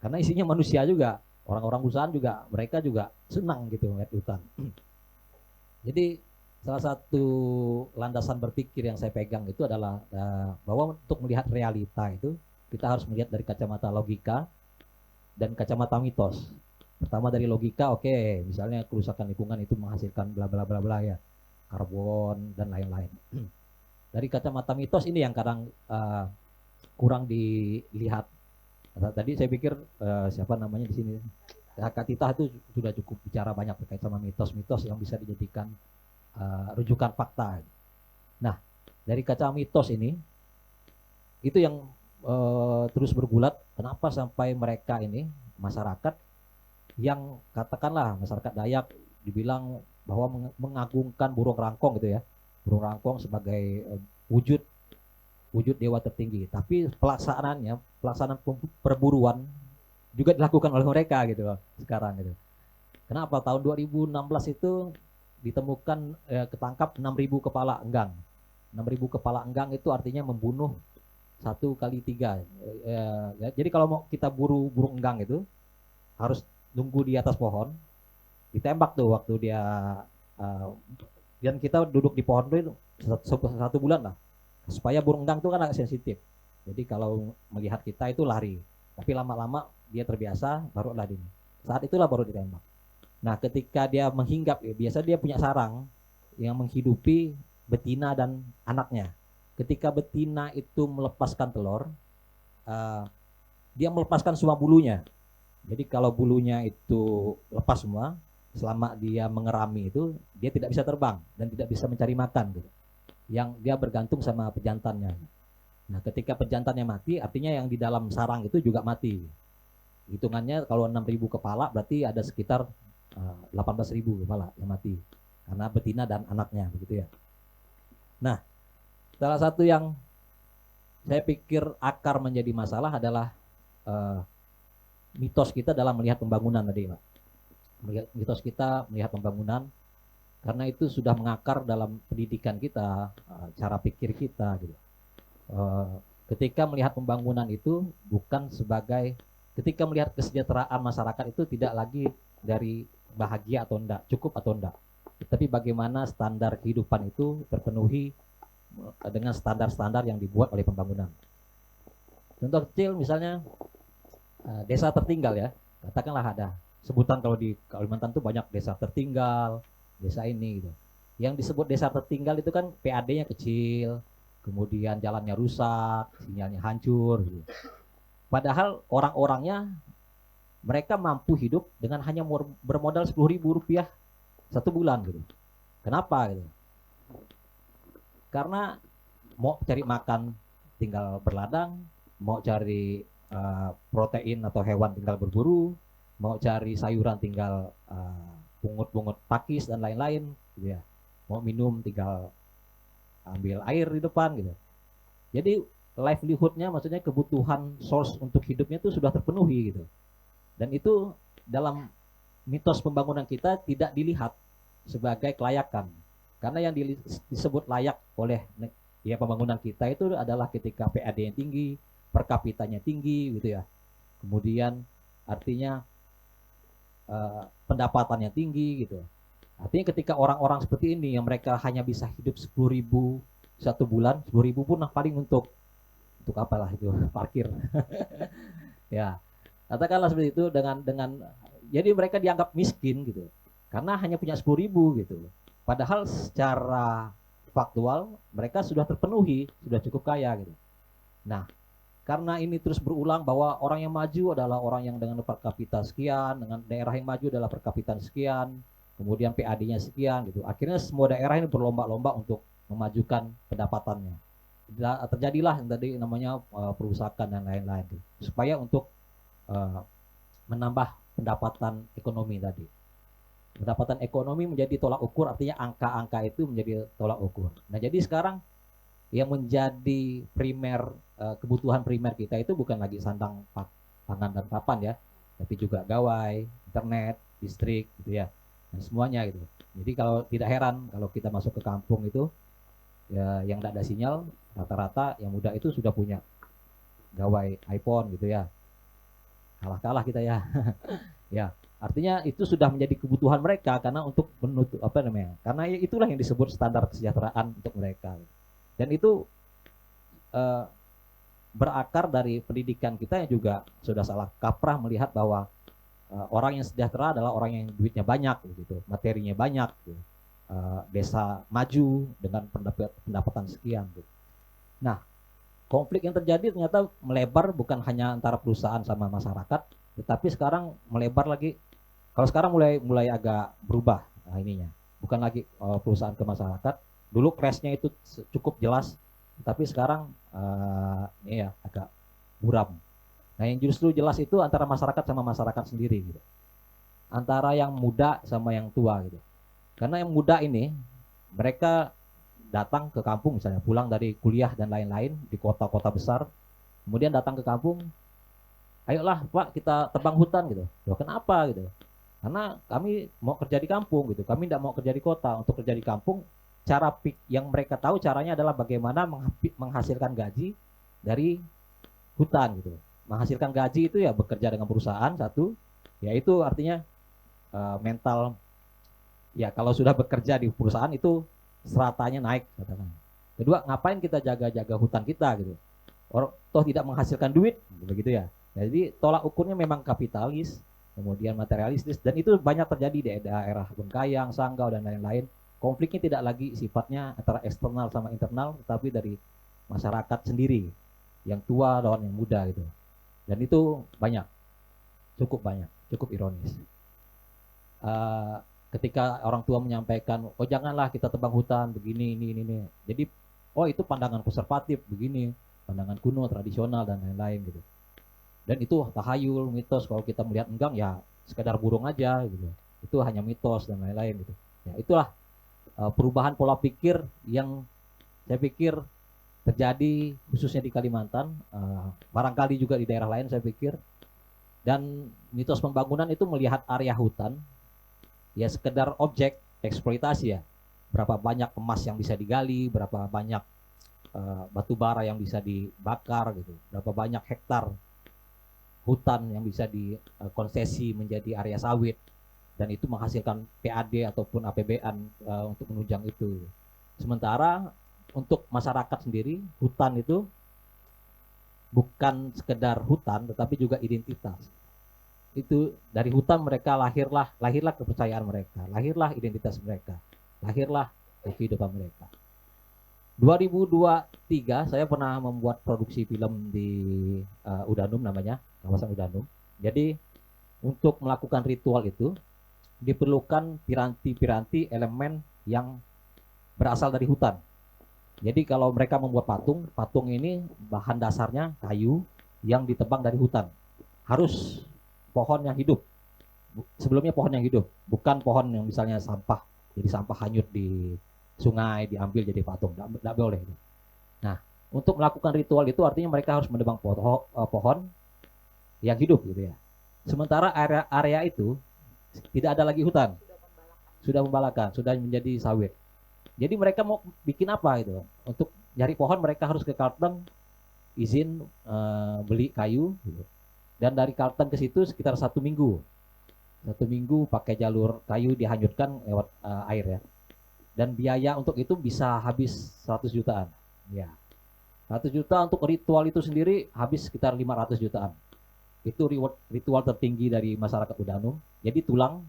D: karena isinya manusia juga. Orang-orang perusahaan juga, mereka juga senang gitu melihat hutan. Jadi salah satu landasan berpikir yang saya pegang itu adalah bahwa untuk melihat realita itu kita harus melihat dari kacamata logika dan kacamata mitos. Pertama dari logika, oke, misalnya kerusakan lingkungan itu menghasilkan bla bla bla bla ya, karbon dan lain-lain. Dari kacamata mitos ini yang kadang kurang dilihat. Tadi saya pikir siapa namanya di sini, Kak Tita itu sudah cukup bicara banyak terkait sama mitos-mitos yang bisa dijadikan rujukan fakta. Nah, dari kacamata mitos ini, itu yang terus bergulat, kenapa sampai mereka ini masyarakat yang katakanlah masyarakat Dayak dibilang bahwa mengagungkan burung rangkong gitu ya, burung rangkong sebagai wujud wujud dewa tertinggi, tapi pelaksanaan perburuan juga dilakukan oleh mereka gitu loh sekarang gitu. Kenapa tahun 2016 itu ditemukan ketangkap 6.000 kepala enggang. 6.000 kepala enggang itu artinya membunuh 1 kali 3. Jadi kalau mau kita buru burung enggang itu harus nunggu di atas pohon, ditembak tuh waktu dia dan kita duduk di pohon itu 1 bulan lah, supaya burung enggang itu kan agak sensitif. Jadi kalau melihat kita itu lari, tapi lama-lama dia terbiasa, barulah ini. Saat itulah baru ditembak. Nah, ketika dia menghinggap, biasa dia punya sarang yang menghidupi betina dan anaknya. Ketika betina itu melepaskan telur, dia melepaskan semua bulunya. Jadi kalau bulunya itu lepas semua, selama dia mengerami itu, dia tidak bisa terbang dan tidak bisa mencari makan gitu. Yang dia bergantung sama pejantannya. Nah, ketika pejantannya mati, artinya yang di dalam sarang itu juga mati. Hitungannya kalau 6.000 kepala berarti ada sekitar 18.000 kepala yang mati karena betina dan anaknya begitu ya. Nah, salah satu yang saya pikir akar menjadi masalah adalah mitos kita dalam melihat pembangunan tadi, Pak. Mitos kita melihat pembangunan karena itu sudah mengakar dalam pendidikan kita, cara pikir kita gitu. Ketika melihat pembangunan itu bukan sebagai, ketika melihat kesejahteraan masyarakat itu tidak lagi dari bahagia atau enggak, cukup atau enggak, tapi bagaimana standar kehidupan itu terpenuhi dengan standar-standar yang dibuat oleh pembangunan. Contoh kecil misalnya desa tertinggal ya, katakanlah ada sebutan, kalau di Kalimantan tuh banyak desa tertinggal, desa ini gitu. Yang disebut desa tertinggal itu kan PAD-nya kecil, kemudian jalannya rusak, sinyalnya hancur gitu. Padahal orang-orangnya mereka mampu hidup dengan hanya bermodal 10.000 rupiah 1 bulan gitu. Kenapa gitu? Karena mau cari makan tinggal berladang, mau cari protein atau hewan tinggal berburu, mau cari sayuran tinggal pungut-pungut pakis dan lain-lain gitu ya. Mau minum tinggal ambil air di depan gitu. Jadi livelihood-nya, maksudnya kebutuhan source untuk hidupnya itu sudah terpenuhi gitu. Dan itu dalam mitos pembangunan kita tidak dilihat sebagai kelayakan. Karena yang disebut layak oleh ya pembangunan kita itu adalah ketika PAD yang tinggi, per kapitanya tinggi gitu ya. Kemudian artinya pendapatannya tinggi gitu. Artinya ketika orang-orang seperti ini yang mereka hanya bisa hidup 10.000 1 bulan, 10.000 pun paling untuk apalah itu, parkir. Ya. Katakanlah seperti itu dengan jadi mereka dianggap miskin gitu. Karena hanya punya 10.000 gitu. Padahal secara faktual mereka sudah terpenuhi, sudah cukup kaya gitu. Nah, karena ini terus berulang bahwa orang yang maju adalah orang yang dengan per kapita sekian, dengan daerah yang maju adalah per kapita sekian, kemudian PAD-nya sekian gitu. Akhirnya semua daerah ini berlomba-lomba untuk memajukan pendapatannya. Terjadilah yang tadi namanya perusakan dan lain-lain gitu. Supaya untuk menambah pendapatan ekonomi tadi. Pendapatan ekonomi menjadi tolak ukur, artinya angka-angka itu menjadi tolak ukur. Nah, jadi sekarang yang menjadi primer, kebutuhan primer kita itu bukan lagi sandang, pangan dan papan ya, tapi juga gawai, internet, listrik gitu ya, dan semuanya gitu. Jadi kalau tidak heran kalau kita masuk ke kampung itu ya, yang tidak ada sinyal rata-rata yang muda itu sudah punya gawai iPhone gitu ya. Kalah kita ya. Ya, artinya itu sudah menjadi kebutuhan mereka karena untuk menutup apa namanya? Karena itulah yang disebut standar kesejahteraan untuk mereka. Dan itu berakar dari pendidikan kita yang juga sudah salah kaprah melihat bahwa orang yang sejahtera adalah orang yang duitnya banyak gitu, materinya banyak gitu. Desa maju dengan pendapatan sekian gitu. Nah, konflik yang terjadi ternyata melebar bukan hanya antara perusahaan sama masyarakat, tetapi sekarang melebar lagi. Kalau sekarang mulai agak berubah ininya. Bukan lagi perusahaan ke masyarakat. Dulu clash-nya itu cukup jelas, tapi sekarang ya agak buram. Nah, yang justru jelas itu antara masyarakat sama masyarakat sendiri gitu. Antara yang muda sama yang tua gitu. Karena yang muda ini mereka datang ke kampung misalnya, pulang dari kuliah dan lain-lain di kota-kota besar, kemudian datang ke kampung, ayolah Pak kita tebang hutan gitu. Loh kenapa gitu? Karena kami mau kerja di kampung gitu, kami tidak mau kerja di kota. Untuk kerja di kampung, cara yang mereka tahu caranya adalah bagaimana menghasilkan gaji dari hutan gitu. Menghasilkan gaji itu ya bekerja dengan perusahaan satu, yaitu artinya mental ya kalau sudah bekerja di perusahaan itu seratanya naik katakan. Kedua, ngapain kita jaga-jaga hutan kita gitu? Orang toh tidak menghasilkan duit begitu ya. Jadi tolak ukurnya memang kapitalis, kemudian materialistis, dan itu banyak terjadi di daerah Bengkayang, Sanggau dan lain-lain. Konfliknya tidak lagi sifatnya antara eksternal sama internal, tetapi dari masyarakat sendiri, yang tua lawan yang muda gitu. Dan itu banyak, cukup ironis. Ketika orang tua menyampaikan, oh janganlah kita tebang hutan begini, ini. Jadi, oh itu pandangan konservatif begini, pandangan kuno, tradisional dan lain-lain gitu. Dan itu tahayul, mitos. Kalau kita melihat enggang ya sekedar burung aja gitu. Itu hanya mitos dan lain-lain gitu. Ya itulah perubahan pola pikir yang saya pikir terjadi khususnya di Kalimantan, barangkali juga di daerah lain saya pikir. Dan mitos pembangunan itu melihat area hutan ya sekedar objek eksploitasi ya. Berapa banyak emas yang bisa digali, berapa banyak batu bara yang bisa dibakar gitu, berapa banyak hektar hutan yang bisa dikonsesi menjadi area sawit, dan itu menghasilkan PAD ataupun APBN untuk menunjang itu. Sementara untuk masyarakat sendiri, hutan itu bukan sekedar hutan tetapi juga identitas. Itu dari hutan mereka lahirlah kepercayaan mereka, lahirlah identitas mereka, lahirlah kehidupan mereka. 2023 saya pernah membuat produksi film di Udanum namanya, kawasan Udanum. Jadi untuk melakukan ritual itu diperlukan piranti-piranti elemen yang berasal dari hutan. Jadi kalau mereka membuat patung ini bahan dasarnya kayu yang ditebang dari hutan. Harus pohon yang hidup. Sebelumnya pohon yang hidup, bukan pohon yang misalnya sampah. Jadi sampah hanyut di sungai diambil jadi patung, tidak boleh. Nah, untuk melakukan ritual itu artinya mereka harus menebang pohon yang hidup gitu ya. Sementara area itu tidak ada lagi hutan, sudah membalakan, sudah menjadi sawit. Jadi mereka mau bikin apa gitu? Untuk nyari pohon mereka harus ke Kalteng, izin beli kayu gitu. Dan dari Kalteng ke situ sekitar 1 minggu. 1 minggu pakai jalur kayu dihanyutkan lewat air ya. Dan biaya untuk itu bisa habis 100 jutaan. Ya. 100 juta untuk ritual itu sendiri habis sekitar 500 jutaan. Itu ritual tertinggi dari masyarakat Udanum. Jadi tulang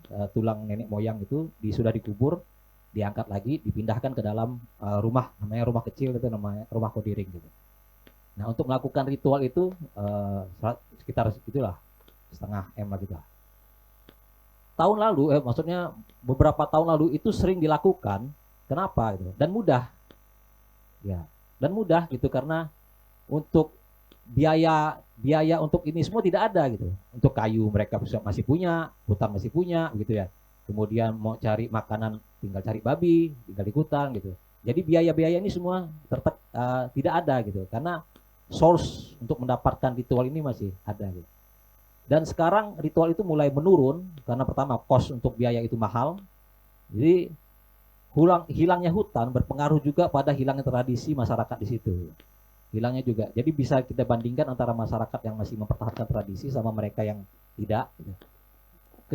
D: nenek moyang itu sudah dikubur, diangkat lagi, dipindahkan ke dalam rumah, namanya rumah kecil itu namanya rumah kodiring gitu. Nah, untuk melakukan ritual itu sekitar itulah setengah M lah gitu. Tahun lalu, maksudnya beberapa tahun lalu itu sering dilakukan. Kenapa gitu? Dan mudah. Ya, dan mudah gitu karena untuk biaya untuk ini semua tidak ada gitu. Untuk kayu mereka masih punya, hutan masih punya gitu ya. Kemudian mau cari makanan tinggal cari babi, tinggal di hutan gitu. Jadi biaya-biaya ini semua tidak ada gitu karena source untuk mendapatkan ritual ini masih ada gitu. Dan sekarang ritual itu mulai menurun karena pertama cost untuk biaya itu mahal. Jadi hilangnya hutan berpengaruh juga pada hilangnya tradisi masyarakat di situ. Hilangnya juga. Jadi bisa kita bandingkan antara masyarakat yang masih mempertahankan tradisi sama mereka yang tidak gitu.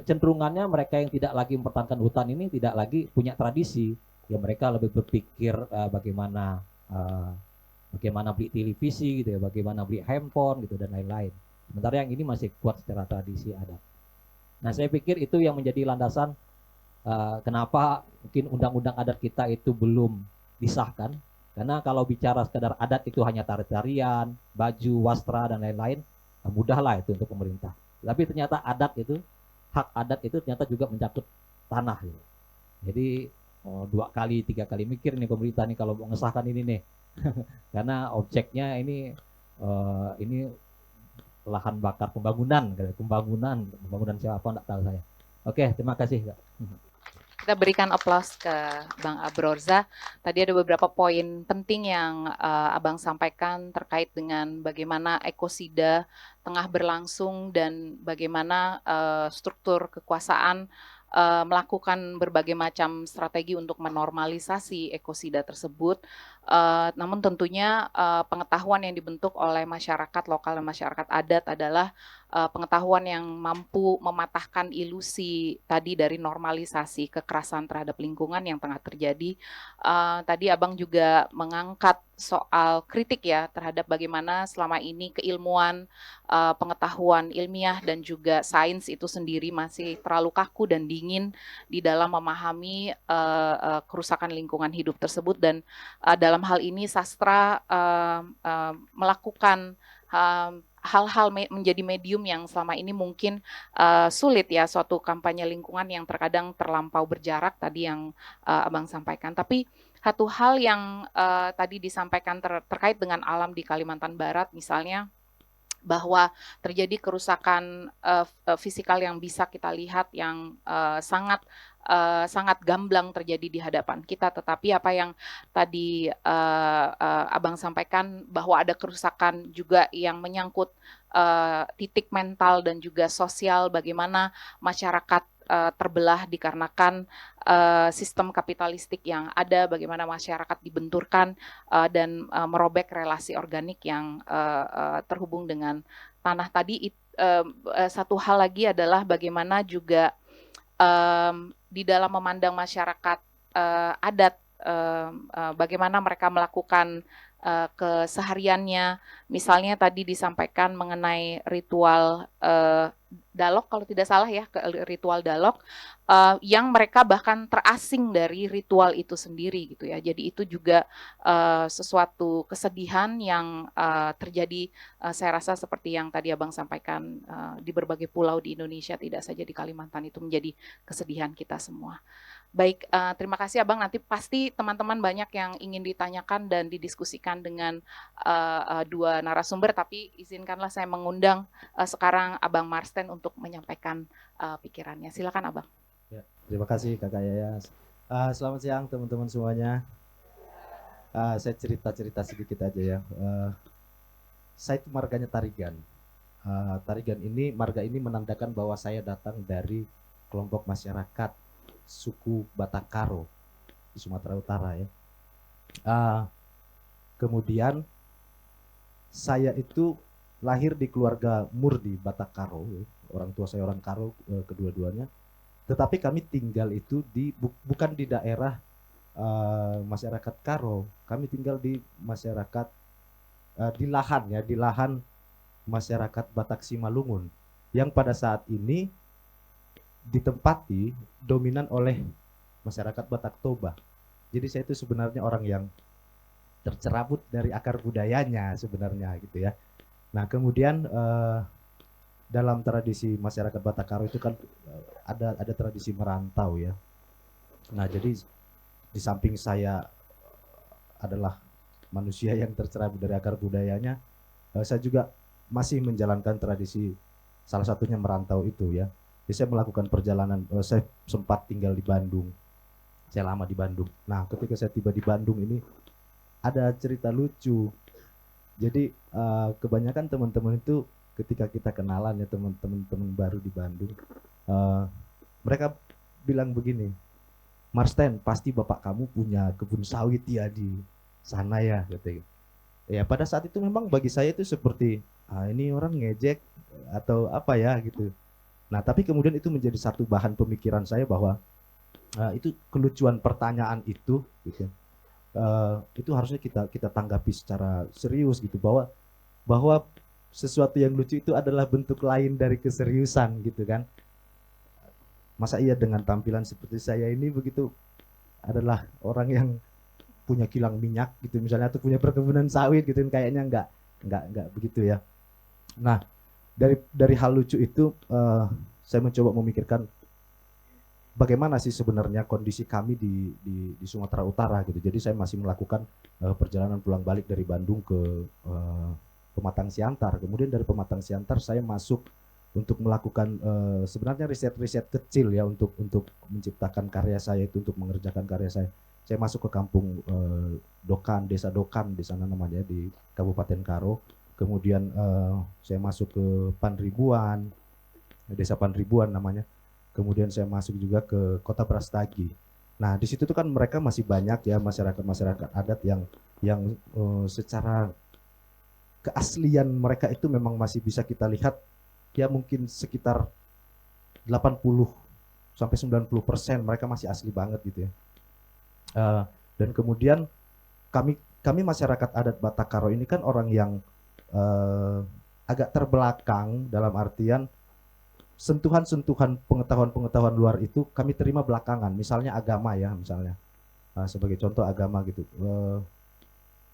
D: Kecenderungannya mereka yang tidak lagi mempertahankan hutan ini tidak lagi punya tradisi. Ya mereka lebih berpikir bagaimana beli televisi gitu ya, bagaimana beli handphone gitu dan lain-lain. Sementara yang ini masih kuat secara tradisi adat. Nah, saya pikir itu yang menjadi landasan kenapa mungkin undang-undang adat kita itu belum disahkan. Karena kalau bicara sekedar adat itu hanya tari-tarian, baju, wastra dan lain-lain, mudahlah itu untuk pemerintah. Tapi ternyata hak adat itu ternyata juga mencakup tanah gitu. Jadi 2 kali 3 kali mikir nih pemerintah nih kalau mau mengesahkan ini nih. Karena objeknya ini lahan bakar pembangunan siapa enggak tahu saya. Oke, terima kasih Kak.
B: Kita berikan aplaus ke Bang Abrorza. Tadi ada beberapa poin penting yang Abang sampaikan terkait dengan bagaimana ekosida tengah berlangsung dan bagaimana struktur kekuasaan melakukan berbagai macam strategi untuk menormalisasi ekosida tersebut. Namun tentunya pengetahuan yang dibentuk oleh masyarakat lokal dan masyarakat adat adalah pengetahuan yang mampu mematahkan ilusi tadi dari normalisasi kekerasan terhadap lingkungan yang tengah terjadi. Tadi Abang juga mengangkat soal kritik ya terhadap bagaimana selama ini keilmuan, pengetahuan ilmiah dan juga sains itu sendiri masih terlalu kaku dan dingin di dalam memahami kerusakan lingkungan hidup tersebut, dan dalam hal ini sastra melakukan hal-hal menjadi medium yang selama ini mungkin sulit ya, suatu kampanye lingkungan yang terkadang terlampau berjarak tadi yang Abang sampaikan. Tapi satu hal yang tadi disampaikan terkait dengan alam di Kalimantan Barat misalnya, bahwa terjadi kerusakan fisikal yang bisa kita lihat yang sangat gamblang terjadi di hadapan kita. Tetapi apa yang tadi Abang sampaikan bahwa ada kerusakan juga yang menyangkut titik mental dan juga sosial, bagaimana masyarakat terbelah dikarenakan sistem kapitalistik yang ada, bagaimana masyarakat dibenturkan dan merobek relasi organik yang terhubung dengan tanah tadi. Satu hal lagi adalah bagaimana juga di dalam memandang masyarakat adat, bagaimana mereka melakukan kesehariannya. Misalnya tadi disampaikan mengenai ritual dalok, kalau tidak salah ya, ritual dalok, yang mereka bahkan terasing dari ritual itu sendiri gitu ya. Jadi itu juga sesuatu kesedihan yang terjadi, saya rasa seperti yang tadi Abang sampaikan, di berbagai pulau di Indonesia, tidak saja di Kalimantan, itu menjadi kesedihan kita semua. Baik, terima kasih Abang. Nanti pasti teman-teman banyak yang ingin ditanyakan dan didiskusikan dengan dua narasumber, tapi izinkanlah saya mengundang sekarang Abang Marsten untuk menyampaikan pikirannya. Silakan Abang.
E: Ya, terima kasih Kakak Yayas. Selamat siang teman-teman semuanya. Saya cerita-cerita sedikit aja ya. Saya itu marganya Tarigan. Tarigan ini, marga ini menandakan bahwa saya datang dari kelompok masyarakat suku Batak Karo di Sumatera Utara ya. Kemudian saya itu lahir di keluarga Murdi Batak Karo, orang tua saya orang Karo kedua-duanya. Tetapi kami tinggal itu bukan di daerah masyarakat Karo, kami tinggal di masyarakat di lahan masyarakat Batak Simalungun yang pada saat ini ditempati dominan oleh masyarakat Batak Toba. Jadi saya itu sebenarnya orang yang tercerabut dari akar budayanya sebenarnya gitu ya. Nah kemudian dalam tradisi masyarakat Batak Karo itu kan ada tradisi merantau ya. Nah jadi di samping saya adalah manusia yang tercerabut dari akar budayanya, saya juga masih menjalankan tradisi salah satunya merantau itu ya. Jadi saya melakukan perjalanan, saya sempat tinggal di Bandung, saya lama di Bandung. Nah ketika saya tiba di Bandung ini ada cerita lucu. Jadi kebanyakan teman-teman itu ketika kita kenalan ya, teman-teman baru di Bandung, mereka bilang begini, Marsten, pasti bapak kamu punya kebun sawit ya di sana ya, gitu. Ya pada saat itu memang bagi saya itu seperti ini orang ngejek atau apa ya gitu. Nah tapi kemudian itu menjadi satu bahan pemikiran saya bahwa itu kelucuan pertanyaan itu gitu. Itu harusnya kita tanggapi secara serius gitu, bahwa sesuatu yang lucu itu adalah bentuk lain dari keseriusan gitu kan. Masa iya dengan tampilan seperti saya ini begitu adalah orang yang punya kilang minyak gitu misalnya, atau punya perkebunan sawit gitu, kayaknya enggak begitu ya. Nah dari hal lucu itu saya mencoba memikirkan bagaimana sih sebenarnya kondisi kami di Sumatera Utara gitu. Jadi saya masih melakukan perjalanan pulang balik dari Bandung ke Pematang Siantar. Kemudian dari Pematang Siantar saya masuk untuk melakukan sebenarnya riset-riset kecil ya untuk menciptakan karya saya itu, untuk mengerjakan karya saya. Saya masuk ke kampung Dokan, Desa Dokan di sana namanya, di Kabupaten Karo. Kemudian saya masuk ke Panribuan, Desa Panribuan namanya. Kemudian saya masuk juga ke Kota Brastagi. Nah, di situ tuh kan mereka masih banyak ya masyarakat adat yang secara keaslian mereka itu memang masih bisa kita lihat ya, mungkin sekitar 80 sampai 90% mereka masih asli banget gitu ya. Dan kemudian kami masyarakat adat Batak Karo ini kan orang yang agak terbelakang, dalam artian sentuhan-sentuhan pengetahuan-pengetahuan luar itu kami terima belakangan. Misalnya agama ya, misalnya sebagai contoh agama gitu.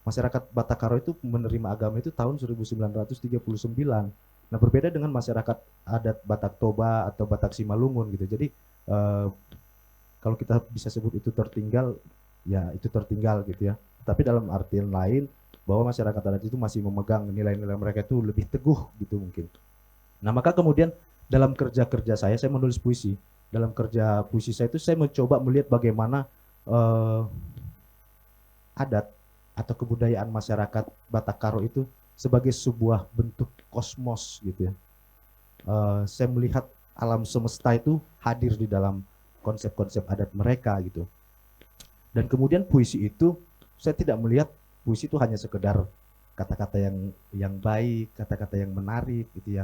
E: Masyarakat Batak Karo itu menerima agama itu tahun 1939. Nah, berbeda dengan masyarakat adat Batak Toba atau Batak Simalungun gitu. Jadi kalau kita bisa sebut itu tertinggal, ya itu tertinggal gitu ya. Tapi dalam artian lain, bahwa masyarakat adat itu masih memegang nilai-nilai mereka itu lebih teguh gitu mungkin. Nah, maka kemudian dalam kerja-kerja saya menulis puisi. Dalam kerja puisi saya itu saya mencoba melihat bagaimana adat atau kebudayaan masyarakat Batak Karo itu sebagai sebuah bentuk kosmos gitu ya. Saya melihat alam semesta itu hadir di dalam konsep-konsep adat mereka gitu. Dan kemudian puisi itu saya tidak melihat puisi itu hanya sekedar kata-kata yang baik, kata-kata yang menarik gitu,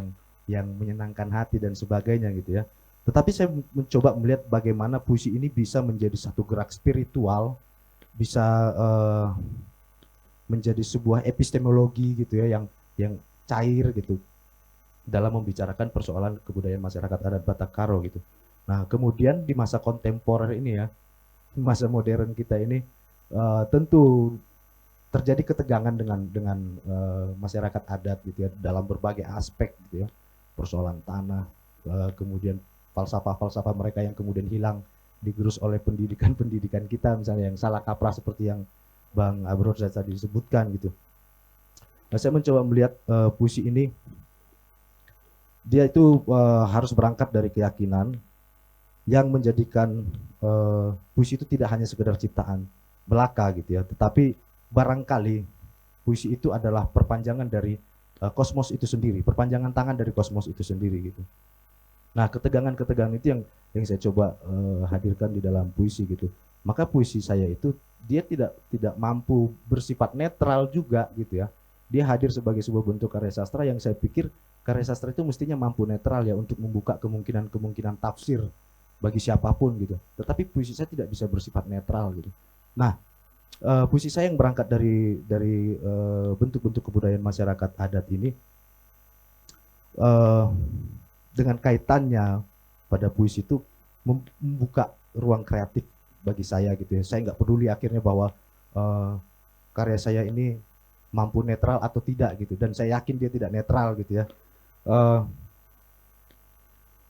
E: yang menyenangkan hati dan sebagainya gitu ya. Tetapi saya mencoba melihat bagaimana puisi ini bisa menjadi satu gerak spiritual, bisa menjadi sebuah epistemologi gitu ya, yang cair gitu dalam membicarakan persoalan kebudayaan masyarakat adat Batak Karo gitu. Nah, kemudian di masa kontemporer ini ya, masa modern kita ini tentu terjadi ketegangan dengan masyarakat adat gitu ya, dalam berbagai aspek gitu ya, persoalan tanah, kemudian falsafah-falsafah mereka yang kemudian hilang digerus oleh pendidikan kita, misalnya yang salah kaprah seperti yang Bang Abroza tadi disebutkan gitu. Nah, saya mencoba melihat puisi ini, dia itu harus berangkat dari keyakinan yang menjadikan puisi itu tidak hanya sekedar ciptaan belaka gitu ya, tetapi barangkali puisi itu adalah perpanjangan dari kosmos itu sendiri, perpanjangan tangan dari kosmos itu sendiri gitu. Nah, ketegangan-ketegangan itu yang saya coba hadirkan di dalam puisi gitu. Maka puisi saya itu dia tidak mampu bersifat netral juga gitu ya. Dia hadir sebagai sebuah bentuk karya sastra yang saya pikir karya sastra itu mestinya mampu netral ya, untuk membuka kemungkinan tafsir bagi siapapun gitu. Tetapi puisi saya tidak bisa bersifat netral gitu. Nah, puisi saya yang berangkat dari bentuk-bentuk kebudayaan masyarakat adat ini, dengan kaitannya pada puisi itu membuka ruang kreatif bagi saya gitu ya. Saya nggak peduli akhirnya bahwa karya saya ini mampu netral atau tidak gitu, dan saya yakin dia tidak netral gitu ya.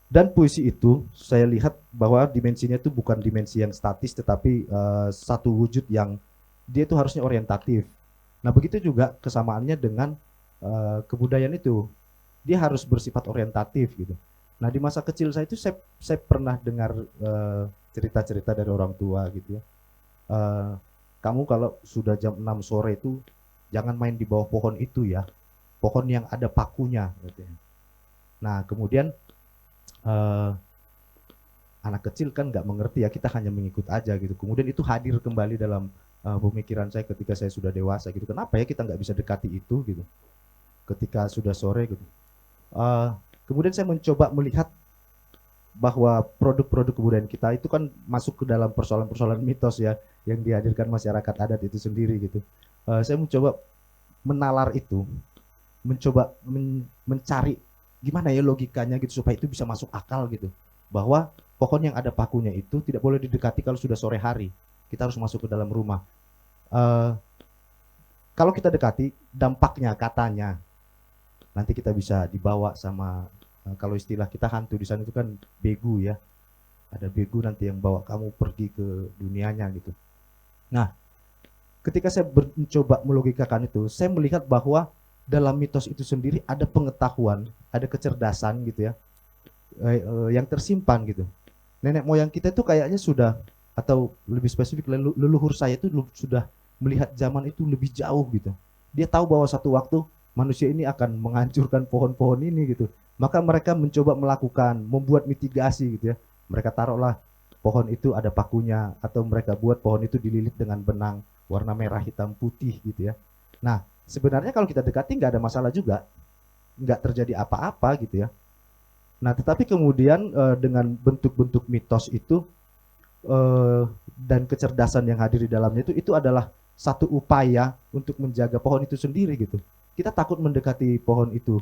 E: Dan puisi itu saya lihat bahwa dimensinya itu bukan dimensi yang statis, tetapi satu wujud yang dia itu harusnya orientatif. Nah, begitu juga kesamaannya dengan kebudayaan itu, dia harus bersifat orientatif gitu. Nah, di masa kecil saya itu saya pernah dengar cerita-cerita dari orang tua gitu ya. Kamu kalau sudah jam 6 sore itu jangan main di bawah pohon itu ya, pohon yang ada pakunya gitu ya. Nah, kemudian anak kecil kan nggak mengerti ya, kita hanya mengikut aja gitu. Kemudian itu hadir kembali dalam pemikiran saya ketika saya sudah dewasa gitu. Kenapa ya kita nggak bisa dekati itu gitu ketika sudah sore gitu. Kemudian saya mencoba melihat bahwa produk-produk kebudayaan kita itu kan masuk ke dalam persoalan-persoalan mitos ya, yang dihadirkan masyarakat adat itu sendiri gitu. Saya mencoba menalar itu, mencoba mencari gimana ya logikanya gitu supaya itu bisa masuk akal gitu, bahwa pohon yang ada pakunya itu tidak boleh didekati kalau sudah sore hari, kita harus masuk ke dalam rumah. Kalau kita dekati, dampaknya katanya nanti kita bisa dibawa sama, kalau istilah kita hantu di sana itu kan begu ya, ada begu nanti yang bawa kamu pergi ke dunianya gitu. Nah, ketika saya mencoba melogikakan itu, saya melihat bahwa dalam mitos itu sendiri ada pengetahuan, ada kecerdasan gitu ya, yang tersimpan gitu. Nenek moyang kita itu kayaknya sudah, atau lebih spesifik leluhur saya itu sudah melihat zaman itu lebih jauh gitu. Dia tahu bahwa satu waktu manusia ini akan menghancurkan pohon-pohon ini gitu. Maka mereka mencoba melakukan, membuat mitigasi gitu ya. Mereka taruhlah pohon itu ada pakunya, atau mereka buat pohon itu dililit dengan benang warna merah, hitam, putih gitu ya. Nah, sebenarnya kalau kita dekati nggak ada masalah juga, nggak terjadi apa-apa gitu ya. Nah, tetapi kemudian dengan bentuk-bentuk mitos itu dan kecerdasan yang hadir di dalamnya itu adalah satu upaya untuk menjaga pohon itu sendiri gitu. Kita takut mendekati pohon itu,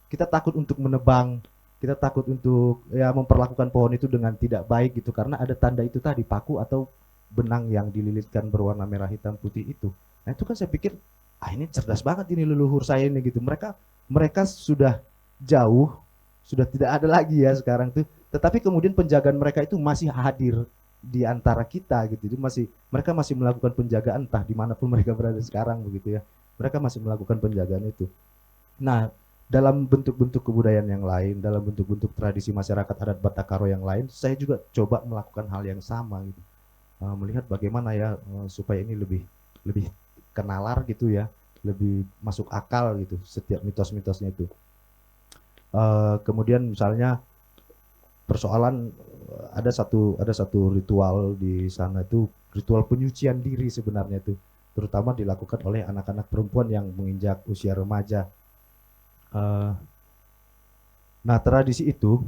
E: kita takut untuk menebang, kita takut untuk ya memperlakukan pohon itu dengan tidak baik gitu, karena ada tanda itu tadi, paku atau benang yang dililitkan berwarna merah, hitam, putih itu. Nah itu kan saya pikir, ini cerdas banget ini leluhur saya ini gitu. Mereka sudah jauh, sudah tidak ada lagi ya sekarang tuh, tetapi kemudian penjagaan mereka itu masih hadir di antara kita gitu. Jadi mereka masih melakukan penjagaan, entah dimanapun mereka berada sekarang begitu ya. Mereka masih melakukan penjagaan itu. Nah, dalam bentuk-bentuk kebudayaan yang lain, dalam bentuk-bentuk tradisi masyarakat adat Batak Karo yang lain, saya juga coba melakukan hal yang sama gitu. Melihat bagaimana ya supaya ini lebih kenalar gitu ya, lebih masuk akal gitu setiap mitos-mitosnya itu. Kemudian misalnya persoalan ada satu ritual di sana itu, ritual penyucian diri sebenarnya itu, terutama dilakukan oleh anak-anak perempuan yang menginjak usia remaja. Nah tradisi itu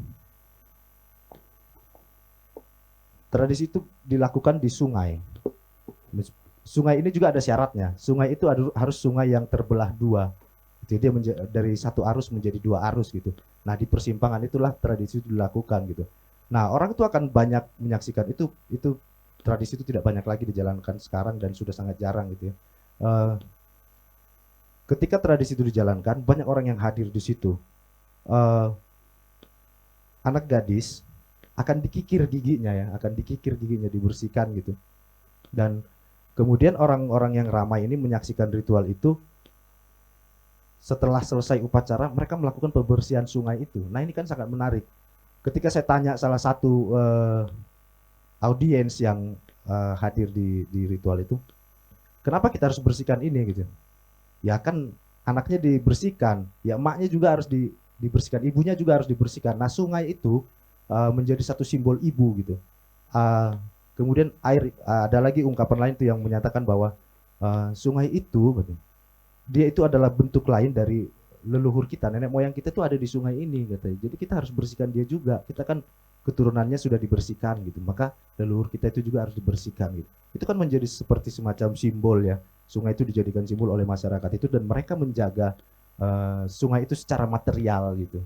E: dilakukan di sungai. Sungai ini juga ada syaratnya. Sungai itu harus sungai yang terbelah dua. Jadi dia dari satu arus menjadi dua arus gitu. Nah di persimpangan itulah tradisi itu dilakukan gitu. Nah orang itu akan banyak menyaksikan itu tradisi itu tidak banyak lagi dijalankan sekarang dan sudah sangat jarang gitu ya. Ketika tradisi itu dijalankan, banyak orang yang hadir di situ. Anak gadis akan dikikir giginya, dibersihkan gitu. Dan kemudian orang-orang yang ramai ini menyaksikan ritual itu. Setelah selesai upacara, mereka melakukan pembersihan sungai itu. Nah ini kan sangat menarik. Ketika saya tanya salah satu audiens yang hadir di ritual itu, kenapa kita harus bersihkan ini gitu? Ya kan anaknya dibersihkan, ya emaknya juga harus dibersihkan, ibunya juga harus dibersihkan. Nah sungai itu menjadi satu simbol ibu gitu. Kemudian air, ada lagi ungkapan lain tuh yang menyatakan bahwa sungai itu betul, dia itu adalah bentuk lain dari leluhur kita, nenek moyang kita itu ada di sungai ini katanya. Jadi kita harus bersihkan dia juga. Kita kan keturunannya sudah dibersihkan gitu. Maka leluhur kita itu juga harus dibersihkan gitu. Itu kan menjadi seperti semacam simbol ya. Sungai itu dijadikan simbol oleh masyarakat itu, dan mereka menjaga sungai itu secara material gitu.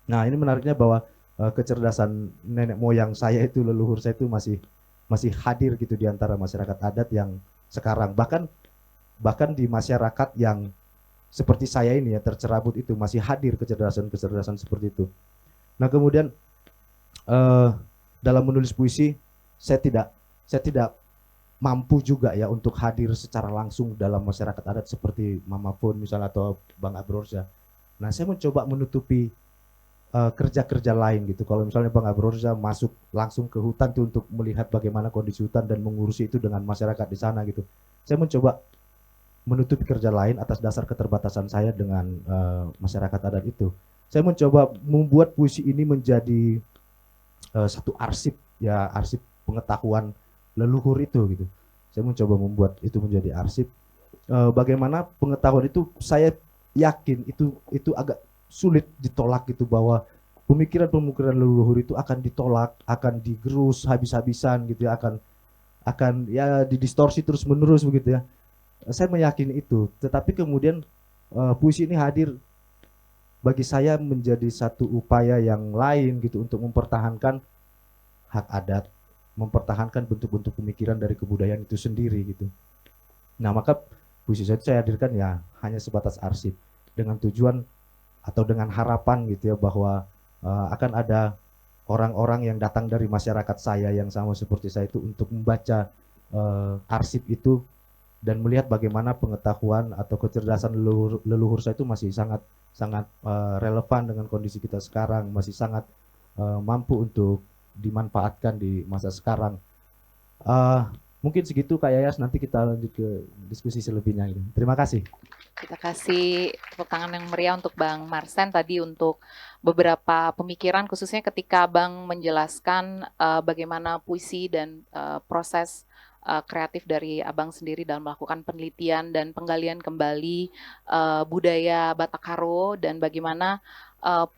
E: Nah, ini menariknya bahwa kecerdasan nenek moyang saya itu, leluhur saya itu masih hadir gitu di antara masyarakat adat yang sekarang. Bahkan di masyarakat yang seperti saya ini ya, tercerabut itu, masih hadir kecerdasan seperti itu. Nah kemudian dalam menulis puisi, saya tidak mampu juga ya untuk hadir secara langsung dalam masyarakat adat seperti Mama Pun misalnya atau Bang Abrorza. Nah saya mencoba menutupi kerja-kerja lain gitu. Kalau misalnya Bang Abrorza masuk langsung ke hutan tuh untuk melihat bagaimana kondisi hutan dan mengurusi itu dengan masyarakat di sana gitu. Saya mencoba menutupi kerja lain atas dasar keterbatasan saya dengan masyarakat adat itu. Saya mencoba membuat puisi ini menjadi satu arsip ya, arsip pengetahuan leluhur itu gitu. Saya mencoba membuat itu menjadi arsip. Bagaimana pengetahuan itu, saya yakin itu agak sulit ditolak gitu, bahwa pemikiran leluhur itu akan ditolak, akan digerus habis-habisan gitu ya, akan ya didistorsi terus-menerus begitu ya. Saya meyakini itu, tetapi kemudian puisi ini hadir bagi saya menjadi satu upaya yang lain gitu untuk mempertahankan hak adat, mempertahankan bentuk-bentuk pemikiran dari kebudayaan itu sendiri gitu. Nah maka puisi saya hadirkan ya hanya sebatas arsip, dengan tujuan atau dengan harapan gitu ya, bahwa akan ada orang-orang yang datang dari masyarakat saya yang sama seperti saya itu untuk membaca arsip itu, dan melihat bagaimana pengetahuan atau kecerdasan leluhur saya itu masih sangat sangat relevan dengan kondisi kita sekarang, masih sangat mampu untuk dimanfaatkan di masa sekarang. Mungkin segitu Kak Yayas, nanti kita lanjut ke diskusi selebihnya. Terima kasih.
B: Kita kasih tepuk tangan yang meriah untuk Bang Marsen tadi untuk beberapa pemikiran, khususnya ketika Bang menjelaskan bagaimana puisi dan proses kreatif dari Abang sendiri dalam melakukan penelitian dan penggalian kembali budaya Batak Karo, dan bagaimana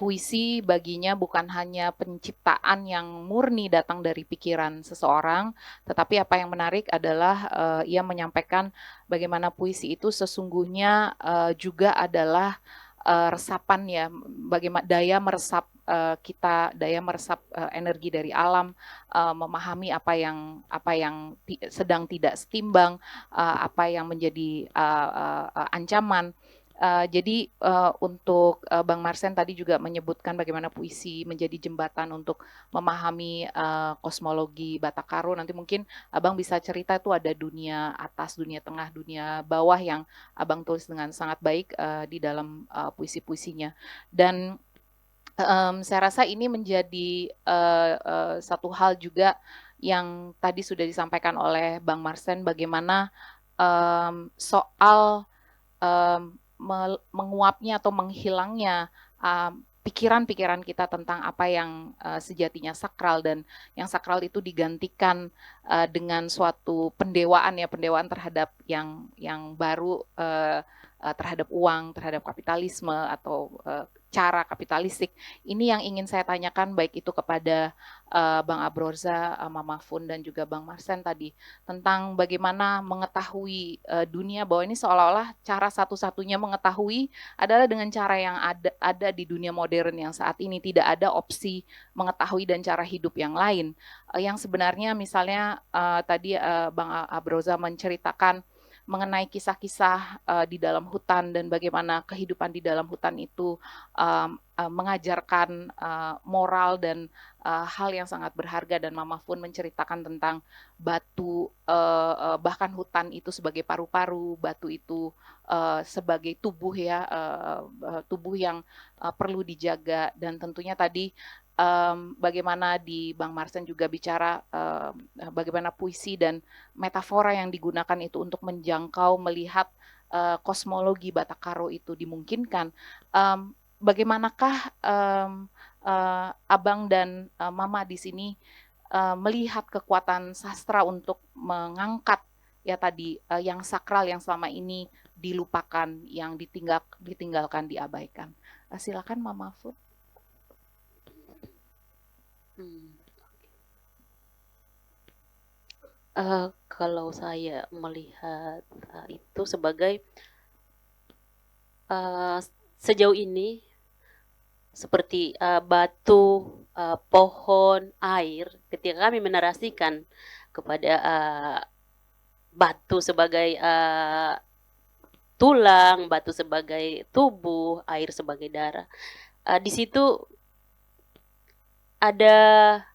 B: puisi baginya bukan hanya penciptaan yang murni datang dari pikiran seseorang, tetapi apa yang menarik adalah ia menyampaikan bagaimana puisi itu sesungguhnya juga adalah resapan ya, bagaimana daya meresap daya meresap energi dari alam, memahami apa yang sedang tidak setimbang, apa yang menjadi ancaman. Jadi untuk Bang Marsen tadi juga menyebutkan bagaimana puisi menjadi jembatan untuk memahami kosmologi Batak Karo. Nanti mungkin Abang bisa cerita itu ada dunia atas, dunia tengah, dunia bawah yang Abang tulis dengan sangat baik di dalam puisi-puisinya. Dan saya rasa ini menjadi satu hal juga yang tadi sudah disampaikan oleh Bang Marsen, bagaimana soal menguapnya atau menghilangnya pikiran-pikiran kita tentang apa yang sejatinya sakral, dan yang sakral itu digantikan dengan suatu pendewaan ya, pendewaan terhadap yang baru, terhadap uang, terhadap kapitalisme atau cara kapitalistik. Ini yang ingin saya tanyakan, baik itu kepada Bang Abrorza, Mama Fun, dan juga Bang Marsen tadi, tentang bagaimana mengetahui dunia, bahwa ini seolah-olah cara satu-satunya mengetahui adalah dengan cara yang ada di dunia modern yang saat ini. Tidak ada opsi mengetahui dan cara hidup yang lain. Yang sebenarnya misalnya tadi Bang Abrorza menceritakan mengenai kisah-kisah di dalam hutan dan bagaimana kehidupan di dalam hutan itu mengajarkan moral dan hal yang sangat berharga, dan Mama Fun menceritakan tentang batu, bahkan hutan itu sebagai paru-paru, batu itu sebagai tubuh ya, tubuh yang perlu dijaga. Dan tentunya tadi bagaimana di Bang Marsen juga bicara bagaimana puisi dan metafora yang digunakan itu untuk menjangkau melihat kosmologi Batak Karo itu dimungkinkan. Bagaimanakah Abang dan Mama di sini melihat kekuatan sastra untuk mengangkat ya tadi yang sakral yang selama ini dilupakan, yang ditinggalkan, diabaikan. Silakan Mama Fud.
C: Kalau saya melihat itu sebagai sejauh ini seperti batu, pohon, air, ketika kami menarasikan kepada batu sebagai tulang, batu sebagai tubuh, air sebagai darah, di situ ada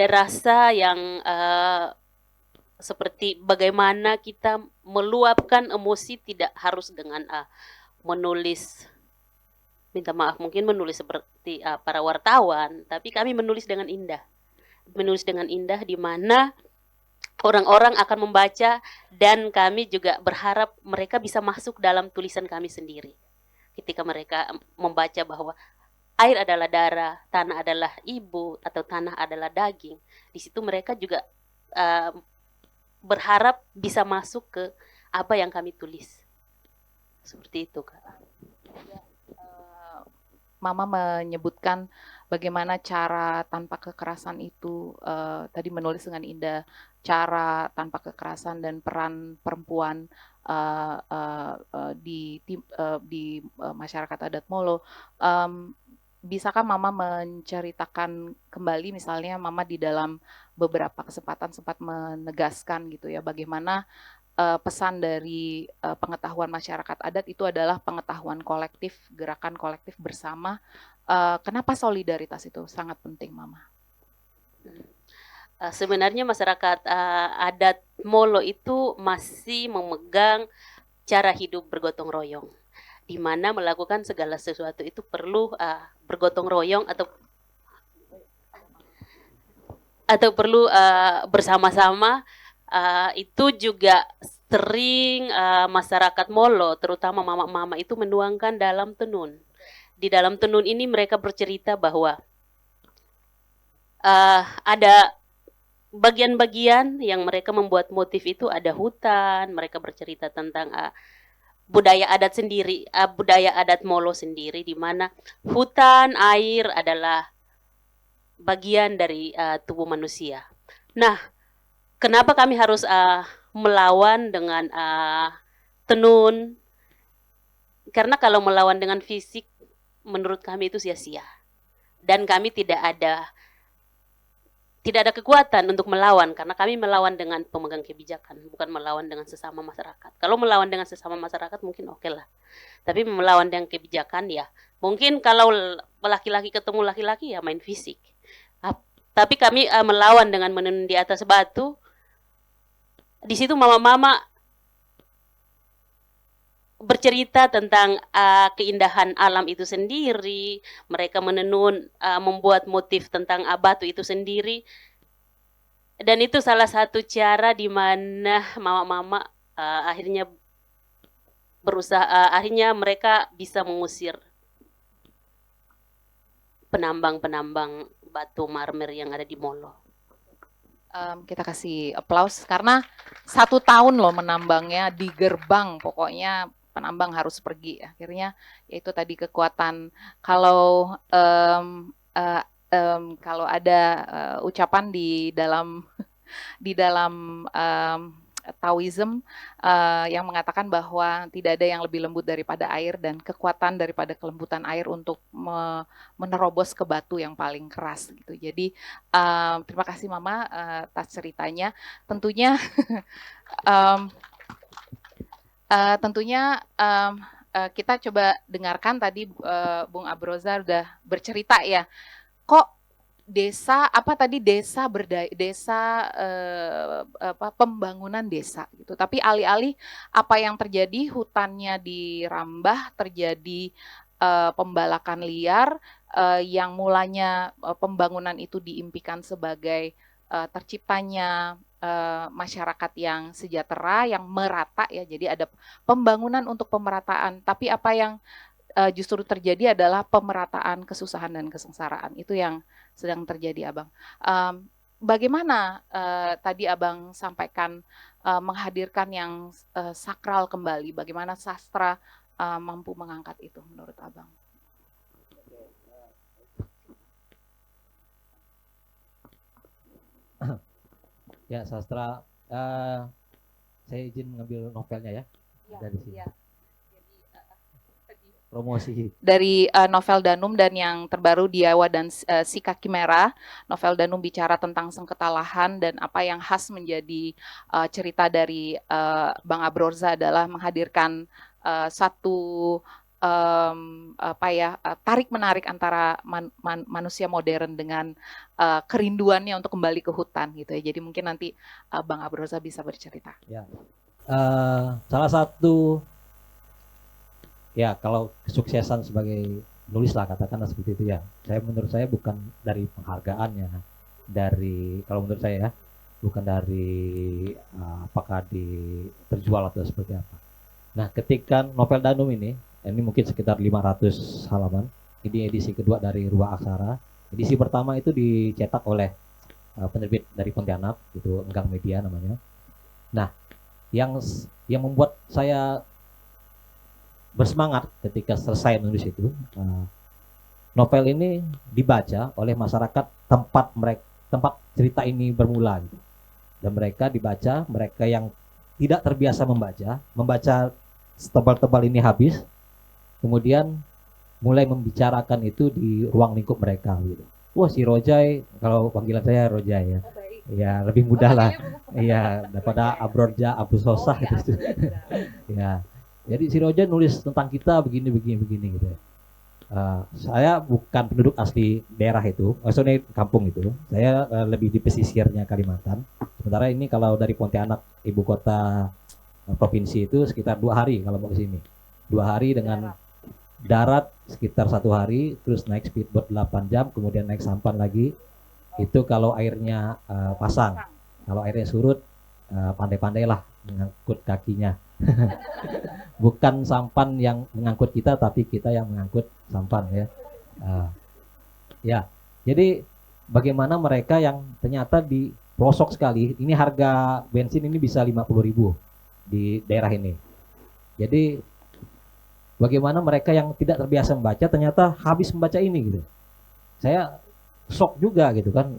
C: rasa yang seperti bagaimana kita meluapkan emosi tidak harus dengan menulis, minta maaf mungkin menulis seperti para wartawan, tapi kami menulis dengan indah. Menulis dengan indah di mana orang-orang akan membaca, dan kami juga berharap mereka bisa masuk dalam tulisan kami sendiri. Ketika mereka membaca bahwa air adalah darah, tanah adalah ibu, atau tanah adalah daging, di situ mereka juga berharap bisa masuk ke apa yang kami tulis. Seperti itu, Kak.
B: Mama menyebutkan bagaimana cara tanpa kekerasan itu, tadi menulis dengan indah, cara tanpa kekerasan dan peran perempuan di masyarakat adat Molo. Bisakah Mama menceritakan kembali, misalnya Mama di dalam beberapa kesempatan sempat menegaskan gitu ya, bagaimana pesan dari pengetahuan masyarakat adat itu adalah pengetahuan kolektif, gerakan kolektif bersama. Kenapa solidaritas itu sangat penting, Mama?
C: sebenarnya masyarakat adat Molo itu masih memegang cara hidup bergotong royong, di mana melakukan segala sesuatu itu perlu bergotong royong atau perlu bersama-sama. Itu juga sering masyarakat Molo, terutama mama-mama itu menuangkan dalam tenun. Di dalam tenun ini mereka bercerita bahwa ada bagian-bagian yang mereka membuat motif itu, ada hutan, mereka bercerita tentang budaya adat sendiri, budaya adat Molo sendiri, di mana hutan, air adalah bagian dari tubuh manusia. Nah, kenapa kami harus melawan dengan tenun? Karena kalau melawan dengan fisik, menurut kami itu sia-sia. Dan kami tidak ada kekuatan untuk melawan, karena kami melawan dengan pemegang kebijakan, bukan melawan dengan sesama masyarakat. Kalau melawan dengan sesama masyarakat mungkin oke lah, tapi melawan dengan kebijakan ya mungkin kalau laki-laki ketemu laki-laki ya main fisik. Tapi kami melawan dengan menenun di atas batu. Di situ mama-mama bercerita tentang keindahan alam itu sendiri. Mereka menenun, membuat motif tentang batu itu sendiri. Dan itu salah satu cara di mana mama-mama akhirnya berusaha, akhirnya mereka bisa mengusir penambang-penambang batu marmer yang ada di Molo.
B: Kita kasih aplaus karena 1 tahun loh menambangnya di gerbang, pokoknya penambang harus pergi. Akhirnya yaitu tadi kekuatan. Kalau kalau ada ucapan di dalam Taoism yang mengatakan bahwa tidak ada yang lebih lembut daripada air, dan kekuatan daripada kelembutan air untuk menerobos ke batu yang paling keras gitu. Jadi terima kasih Mama atas ceritanya. Tentunya kita coba dengarkan tadi Bung Abroza udah bercerita ya. Kok desa pembangunan desa gitu, tapi alih-alih apa yang terjadi, hutannya dirambah, terjadi pembalakan liar yang mulanya pembangunan itu diimpikan sebagai terciptanya masyarakat yang sejahtera, yang merata ya. Jadi ada pembangunan untuk pemerataan, tapi apa yang justru terjadi adalah pemerataan kesusahan dan kesengsaraan. Itu yang sedang terjadi, Abang. Bagaimana tadi Abang sampaikan menghadirkan yang sakral kembali, bagaimana sastra mampu mengangkat itu menurut Abang?
D: Ya, sastra, saya izin mengambil novelnya ya, dari sini.
B: Ya.
D: Promosi
B: dari novel Danum, dan yang terbaru Diawa dan Si Kaki Merah. Novel Danum bicara tentang sengketa lahan, dan apa yang khas menjadi cerita dari Bang Abroza adalah menghadirkan satu tarik menarik antara manusia modern dengan kerinduannya untuk kembali ke hutan gitu ya. Jadi mungkin nanti Bang Abroza bisa bercerita.
D: ya. Salah satu ya, kalau kesuksesan sebagai penulis lah, katakanlah seperti itu ya. Menurut saya bukan dari penghargaannya, kalau menurut saya ya, bukan dari apakah terjual atau seperti apa. Nah, ketika novel Danum ini mungkin sekitar 500 halaman. Ini edisi kedua dari Ruang Aksara. Edisi pertama itu dicetak oleh penerbit dari Pontianak, itu Enggang Media namanya. Nah, yang membuat saya bersemangat ketika selesai menulis itu, novel ini dibaca oleh masyarakat tempat cerita ini bermula gitu. Dan mereka yang tidak terbiasa membaca setebal-tebal ini habis, kemudian mulai membicarakan itu di ruang lingkup mereka gitu. Wah, si Rojai, kalau panggilan saya Rojai ya. Ya, lebih mudah lah. Iya, daripada Abrorja, Abu Sosah gitu. Ya. Jadi si Roja nulis tentang kita begini gitu ya. Saya bukan penduduk asli daerah itu, maksudnya kampung itu. Saya lebih di pesisirnya Kalimantan. Sementara ini kalau dari Pontianak, ibu kota provinsi itu sekitar 2 hari kalau mau ke sini. 2 hari dengan darat sekitar 1 hari, terus naik speedboat 8 jam, kemudian naik sampan lagi. Itu kalau airnya pasang. Kalau airnya surut, pandai-pandailah mengangkut kakinya. Bukan sampan yang mengangkut kita, tapi kita yang mengangkut sampan ya. Ya, jadi bagaimana mereka yang ternyata di pelosok sekali, ini harga bensin ini bisa 50.000 di daerah ini. Jadi bagaimana mereka yang tidak terbiasa membaca ternyata habis membaca ini gitu. Saya shock juga gitu kan.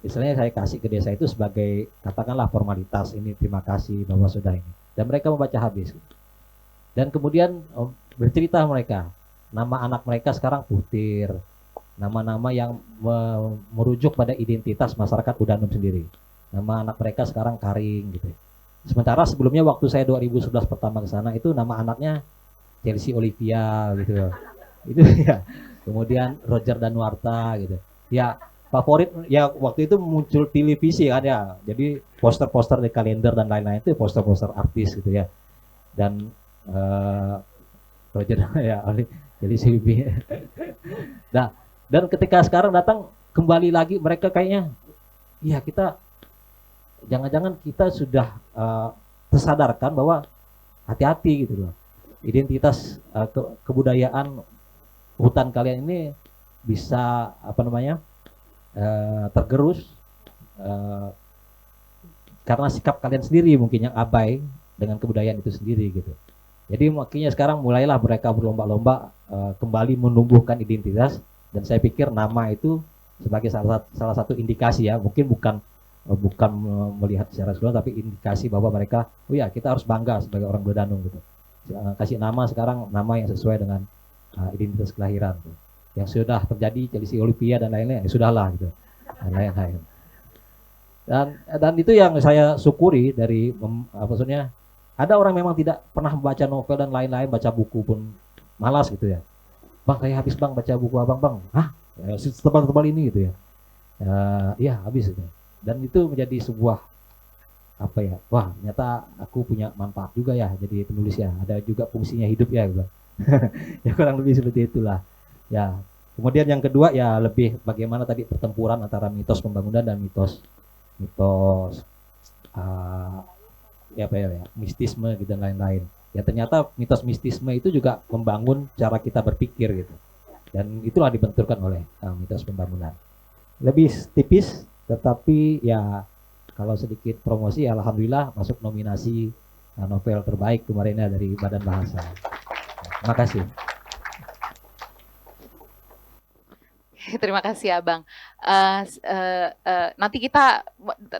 D: Istilahnya saya kasih ke desa itu sebagai katakanlah formalitas, ini terima kasih bahwa sudah ini, dan mereka membaca habis dan kemudian bercerita mereka nama anak mereka sekarang Putir, nama-nama yang merujuk pada identitas masyarakat Udanum sendiri. Nama anak mereka sekarang Karing gitu. Sementara sebelumnya waktu saya 2011 pertama ke sana itu nama anaknya Chelsea Olivia gitu itu ya, kemudian Roger Danuarta gitu ya. Favorit ya waktu itu muncul televisi kan ya, jadi poster-poster di kalender dan lain-lain itu poster-poster artis gitu ya. Dan Roger ya jadi Silvi. Nah, dan ketika sekarang datang kembali lagi mereka kayaknya ya kita jangan-jangan kita sudah tersadarkan bahwa hati-hati gitu loh, identitas kebudayaan hutan kalian ini bisa apa namanya tergerus karena sikap kalian sendiri mungkin yang abai dengan kebudayaan itu sendiri gitu. Jadi makanya sekarang mulailah mereka berlomba-lomba kembali menumbuhkan identitas, dan saya pikir nama itu sebagai salah satu indikasi ya, mungkin bukan melihat secara keseluruhan tapi indikasi bahwa mereka oh ya kita harus bangga sebagai orang Dodanung gitu. Kasih nama sekarang nama yang sesuai dengan identitas kelahiran tuh. Yang sudah terjadi Chelsea Olivia dan lain-lain ya sudahlah gitu, dan lain-lain. Dan itu yang saya syukuri dari maksudnya ada orang memang tidak pernah membaca novel dan lain-lain, baca buku pun malas gitu ya. Bang saya habis bang baca buku abang bang, ya, tebal-tebal ini gitu ya. Iya habis itu. Dan itu menjadi sebuah apa ya, wah ternyata aku punya manfaat juga ya jadi penulis ya, ada juga fungsinya hidup ya gitu. Ya kurang lebih seperti itulah. Ya, kemudian yang kedua ya lebih bagaimana tadi pertempuran antara mitos pembangunan dan mitos ya apa ya, mistisme gitu dan lain-lain. Ya ternyata mitos mistisme itu juga membangun cara kita berpikir gitu. Dan itulah dibenturkan oleh mitos pembangunan. Lebih tipis tetapi ya kalau sedikit promosi alhamdulillah masuk nominasi novel terbaik kemarinnya dari Badan Bahasa. Terima kasih.
B: Terima kasih Abang. Nanti kita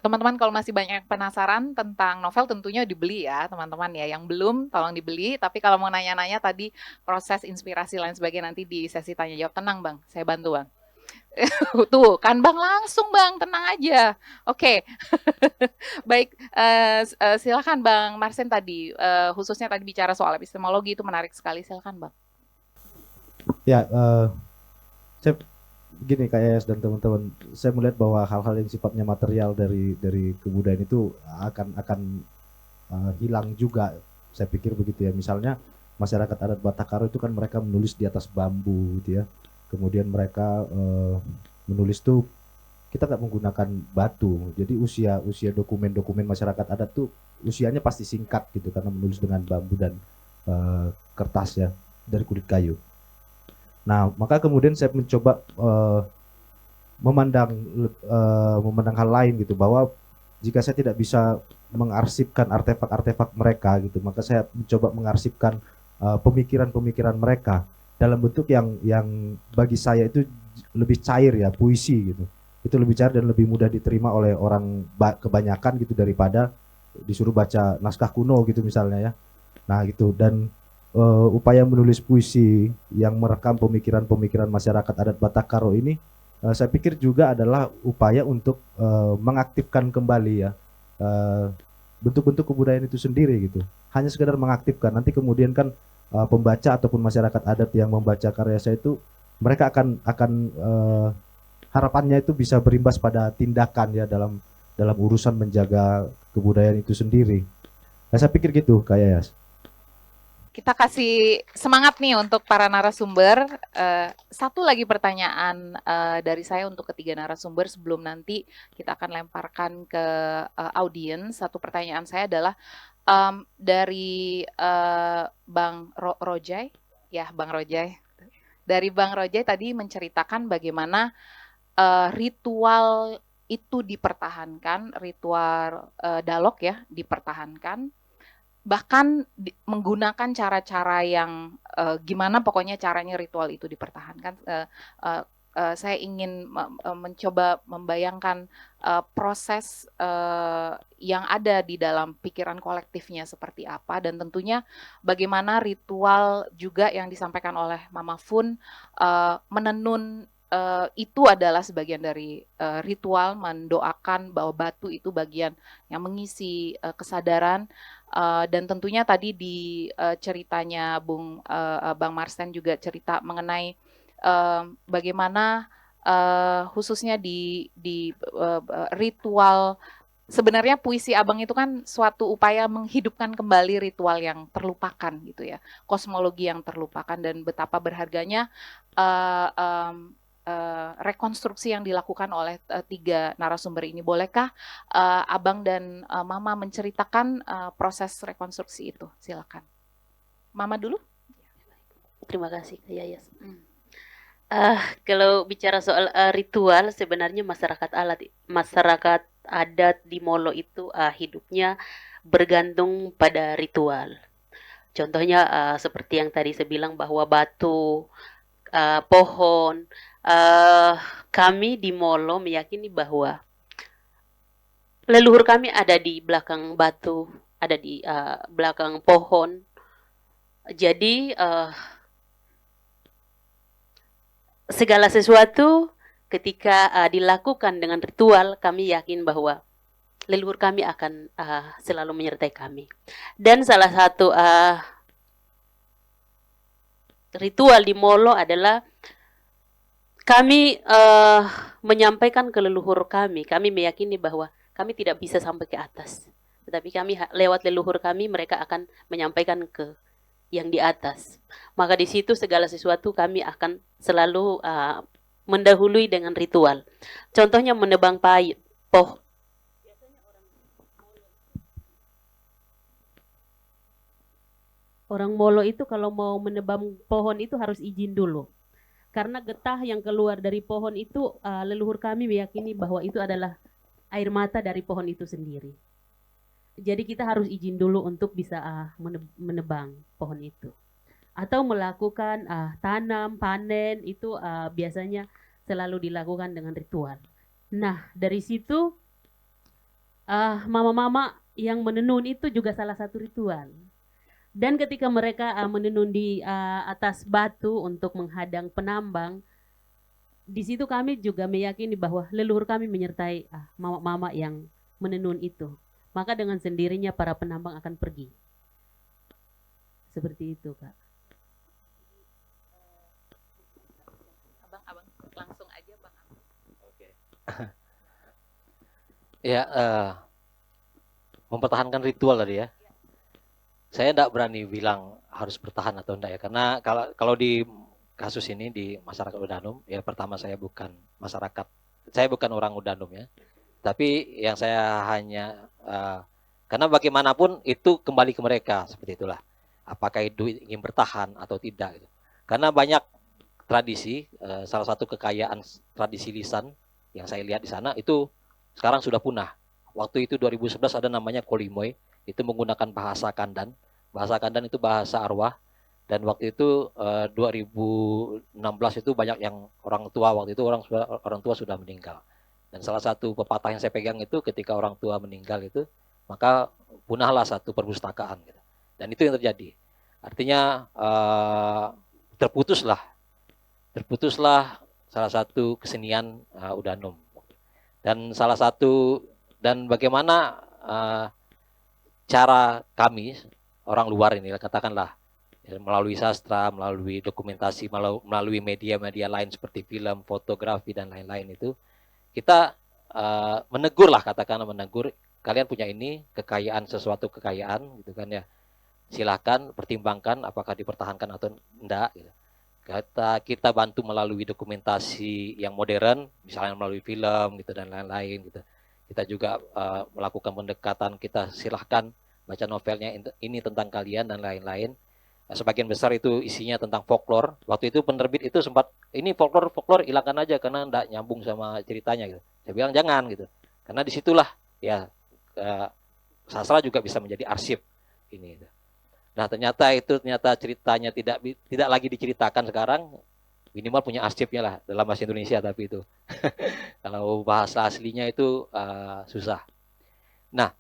B: teman-teman kalau masih banyak penasaran tentang novel tentunya dibeli ya teman-teman ya. Yang belum tolong dibeli. Tapi kalau mau nanya-nanya tadi proses inspirasi lain sebagainya nanti di sesi tanya jawab, tenang Bang, saya bantu Bang. Tuh kan Bang langsung Bang, tenang aja. Oke. Baik, silakan Bang Marsen tadi khususnya tadi bicara soal epistemologi itu menarik sekali. Silakan Bang.
E: Ya, saya gini kayak dan teman-teman, saya melihat bahwa hal-hal yang sifatnya material dari kebudayaan itu akan hilang juga. Saya pikir begitu ya. Misalnya masyarakat adat Batakaro itu kan mereka menulis di atas bambu gitu ya. Kemudian mereka menulis tuh kita nggak menggunakan batu. Jadi usia dokumen-dokumen masyarakat adat tuh usianya pasti singkat gitu karena menulis dengan bambu dan kertas ya dari kulit kayu. Nah, maka kemudian saya mencoba memandang hal lain gitu, bahwa jika saya tidak bisa mengarsipkan artefak-artefak mereka gitu, maka saya mencoba mengarsipkan pemikiran-pemikiran mereka dalam bentuk yang bagi saya itu lebih cair ya, puisi gitu. Itu lebih cair dan lebih mudah diterima oleh orang kebanyakan gitu daripada disuruh baca naskah kuno gitu misalnya ya. Nah, gitu. Dan upaya menulis puisi yang merekam pemikiran-pemikiran masyarakat adat Batakaro ini saya pikir juga adalah upaya untuk mengaktifkan kembali ya bentuk-bentuk kebudayaan itu sendiri gitu. Hanya sekedar mengaktifkan, nanti kemudian kan pembaca ataupun masyarakat adat yang membaca karya saya itu mereka akan harapannya itu bisa berimbas pada tindakan ya dalam urusan menjaga kebudayaan itu sendiri. Nah, saya pikir gitu Kak Yayas.
B: Kita kasih semangat nih untuk para narasumber. Satu lagi pertanyaan dari saya untuk ketiga narasumber sebelum nanti kita akan lemparkan ke audiens. Satu pertanyaan saya adalah dari Bang Rojai, ya Bang Rojai. Dari Bang Rojai tadi menceritakan bagaimana ritual itu dipertahankan, ritual dialog ya dipertahankan. Bahkan menggunakan cara-cara yang gimana pokoknya caranya ritual itu dipertahankan. Saya ingin mencoba membayangkan proses yang ada di dalam pikiran kolektifnya seperti apa, dan tentunya bagaimana ritual juga yang disampaikan oleh Mama Fun menenun itu adalah sebagian dari ritual mendoakan bahwa batu itu bagian yang mengisi kesadaran. Dan tentunya tadi di ceritanya Bang Marsten juga cerita mengenai bagaimana khususnya di ritual, sebenarnya puisi Abang itu kan suatu upaya menghidupkan kembali ritual yang terlupakan gitu ya, kosmologi yang terlupakan, dan betapa berharganya rekonstruksi yang dilakukan oleh tiga narasumber ini. Bolehkah Abang dan Mama menceritakan proses rekonstruksi itu? Silakan. Mama dulu.
C: Terima kasih Kak Yayas. Kalau bicara soal ritual, sebenarnya masyarakat adat di Molo itu hidupnya bergantung pada ritual. Contohnya seperti yang tadi saya bilang bahwa batu, pohon. Kami di Molo meyakini bahwa leluhur kami ada di belakang batu, ada di belakang pohon. Jadi segala sesuatu ketika dilakukan dengan ritual, kami yakin bahwa leluhur kami akan selalu menyertai kami. Dan salah satu ritual di Molo adalah kami menyampaikan ke leluhur kami meyakini bahwa kami tidak bisa sampai ke atas. Tetapi kami lewat leluhur kami, mereka akan menyampaikan ke yang di atas. Maka di situ segala sesuatu kami akan selalu mendahului dengan ritual. Contohnya menebang pohon. Orang Molo itu kalau mau menebang pohon itu harus izin dulu. Karena getah yang keluar dari pohon itu, leluhur kami meyakini bahwa itu adalah air mata dari pohon itu sendiri. Jadi kita harus izin dulu untuk bisa menebang pohon itu. Atau melakukan tanam, panen, itu biasanya selalu dilakukan dengan ritual. Nah, dari situ mama-mama yang menenun itu juga salah satu ritual. Dan ketika mereka menenun di atas batu untuk menghadang penambang, di situ kami juga meyakini bahwa leluhur kami menyertai mama-mama yang menenun itu. Maka dengan sendirinya para penambang akan pergi. Seperti itu, Kak.
B: Abang langsung aja, Bang.
D: Oke. Ya, mempertahankan ritual tadi ya. Saya tidak berani bilang harus bertahan atau enggak ya, karena kalau di kasus ini di masyarakat Udanum, ya pertama saya bukan orang Udanum ya, tapi yang saya hanya karena bagaimanapun itu kembali ke mereka, seperti itulah. Apakah itu ingin bertahan atau tidak gitu. Karena banyak tradisi, salah satu kekayaan tradisi lisan yang saya lihat di sana itu sekarang sudah punah. Waktu itu 2011 ada namanya Kolimoy, itu menggunakan bahasa Kandan. Bahasa Kandan itu bahasa arwah, dan waktu itu 2016 itu banyak yang orang tua, waktu itu orang tua sudah meninggal. Dan salah satu pepatah yang saya pegang itu ketika orang tua meninggal itu, maka punahlah satu perpustakaan gitu. Dan itu yang terjadi. Artinya terputuslah salah satu kesenian Udanum. Dan bagaimana cara kami orang luar ini, katakanlah Ya, melalui sastra, melalui dokumentasi, melalui media-media lain seperti film, fotografi dan lain-lain itu kita menegur lah, katakanlah menegur, kalian punya ini kekayaan, sesuatu kekayaan gitu kan ya, silahkan pertimbangkan apakah dipertahankan atau enggak gitu. Kita bantu melalui dokumentasi yang modern, misalnya melalui film gitu dan lain-lain gitu. Kita juga melakukan pendekatan, kita silahkan baca novelnya ini tentang kalian dan lain-lain. Sebagian besar itu isinya tentang folklore. Waktu itu penerbit itu sempat ini folklore hilangkan aja karena enggak nyambung sama ceritanya gitu. Saya bilang jangan gitu. Karena disitulah ya sastra juga bisa menjadi arsip ini. Gitu. Nah ternyata ceritanya tidak lagi diceritakan sekarang, minimal punya arsipnya lah dalam bahasa Indonesia, tapi itu kalau bahasa aslinya itu susah. Nah,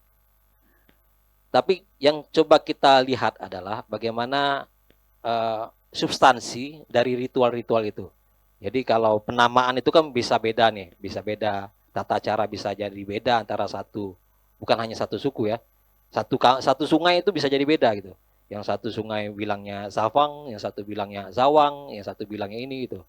D: tapi yang coba kita lihat adalah bagaimana substansi dari ritual-ritual itu. Jadi kalau penamaan itu kan bisa beda nih, bisa beda, tata cara bisa jadi beda antara bukan hanya satu suku ya, satu sungai itu bisa jadi beda gitu. Yang satu sungai bilangnya Zawang, yang satu bilangnya Zawang, yang satu bilangnya ini gitu.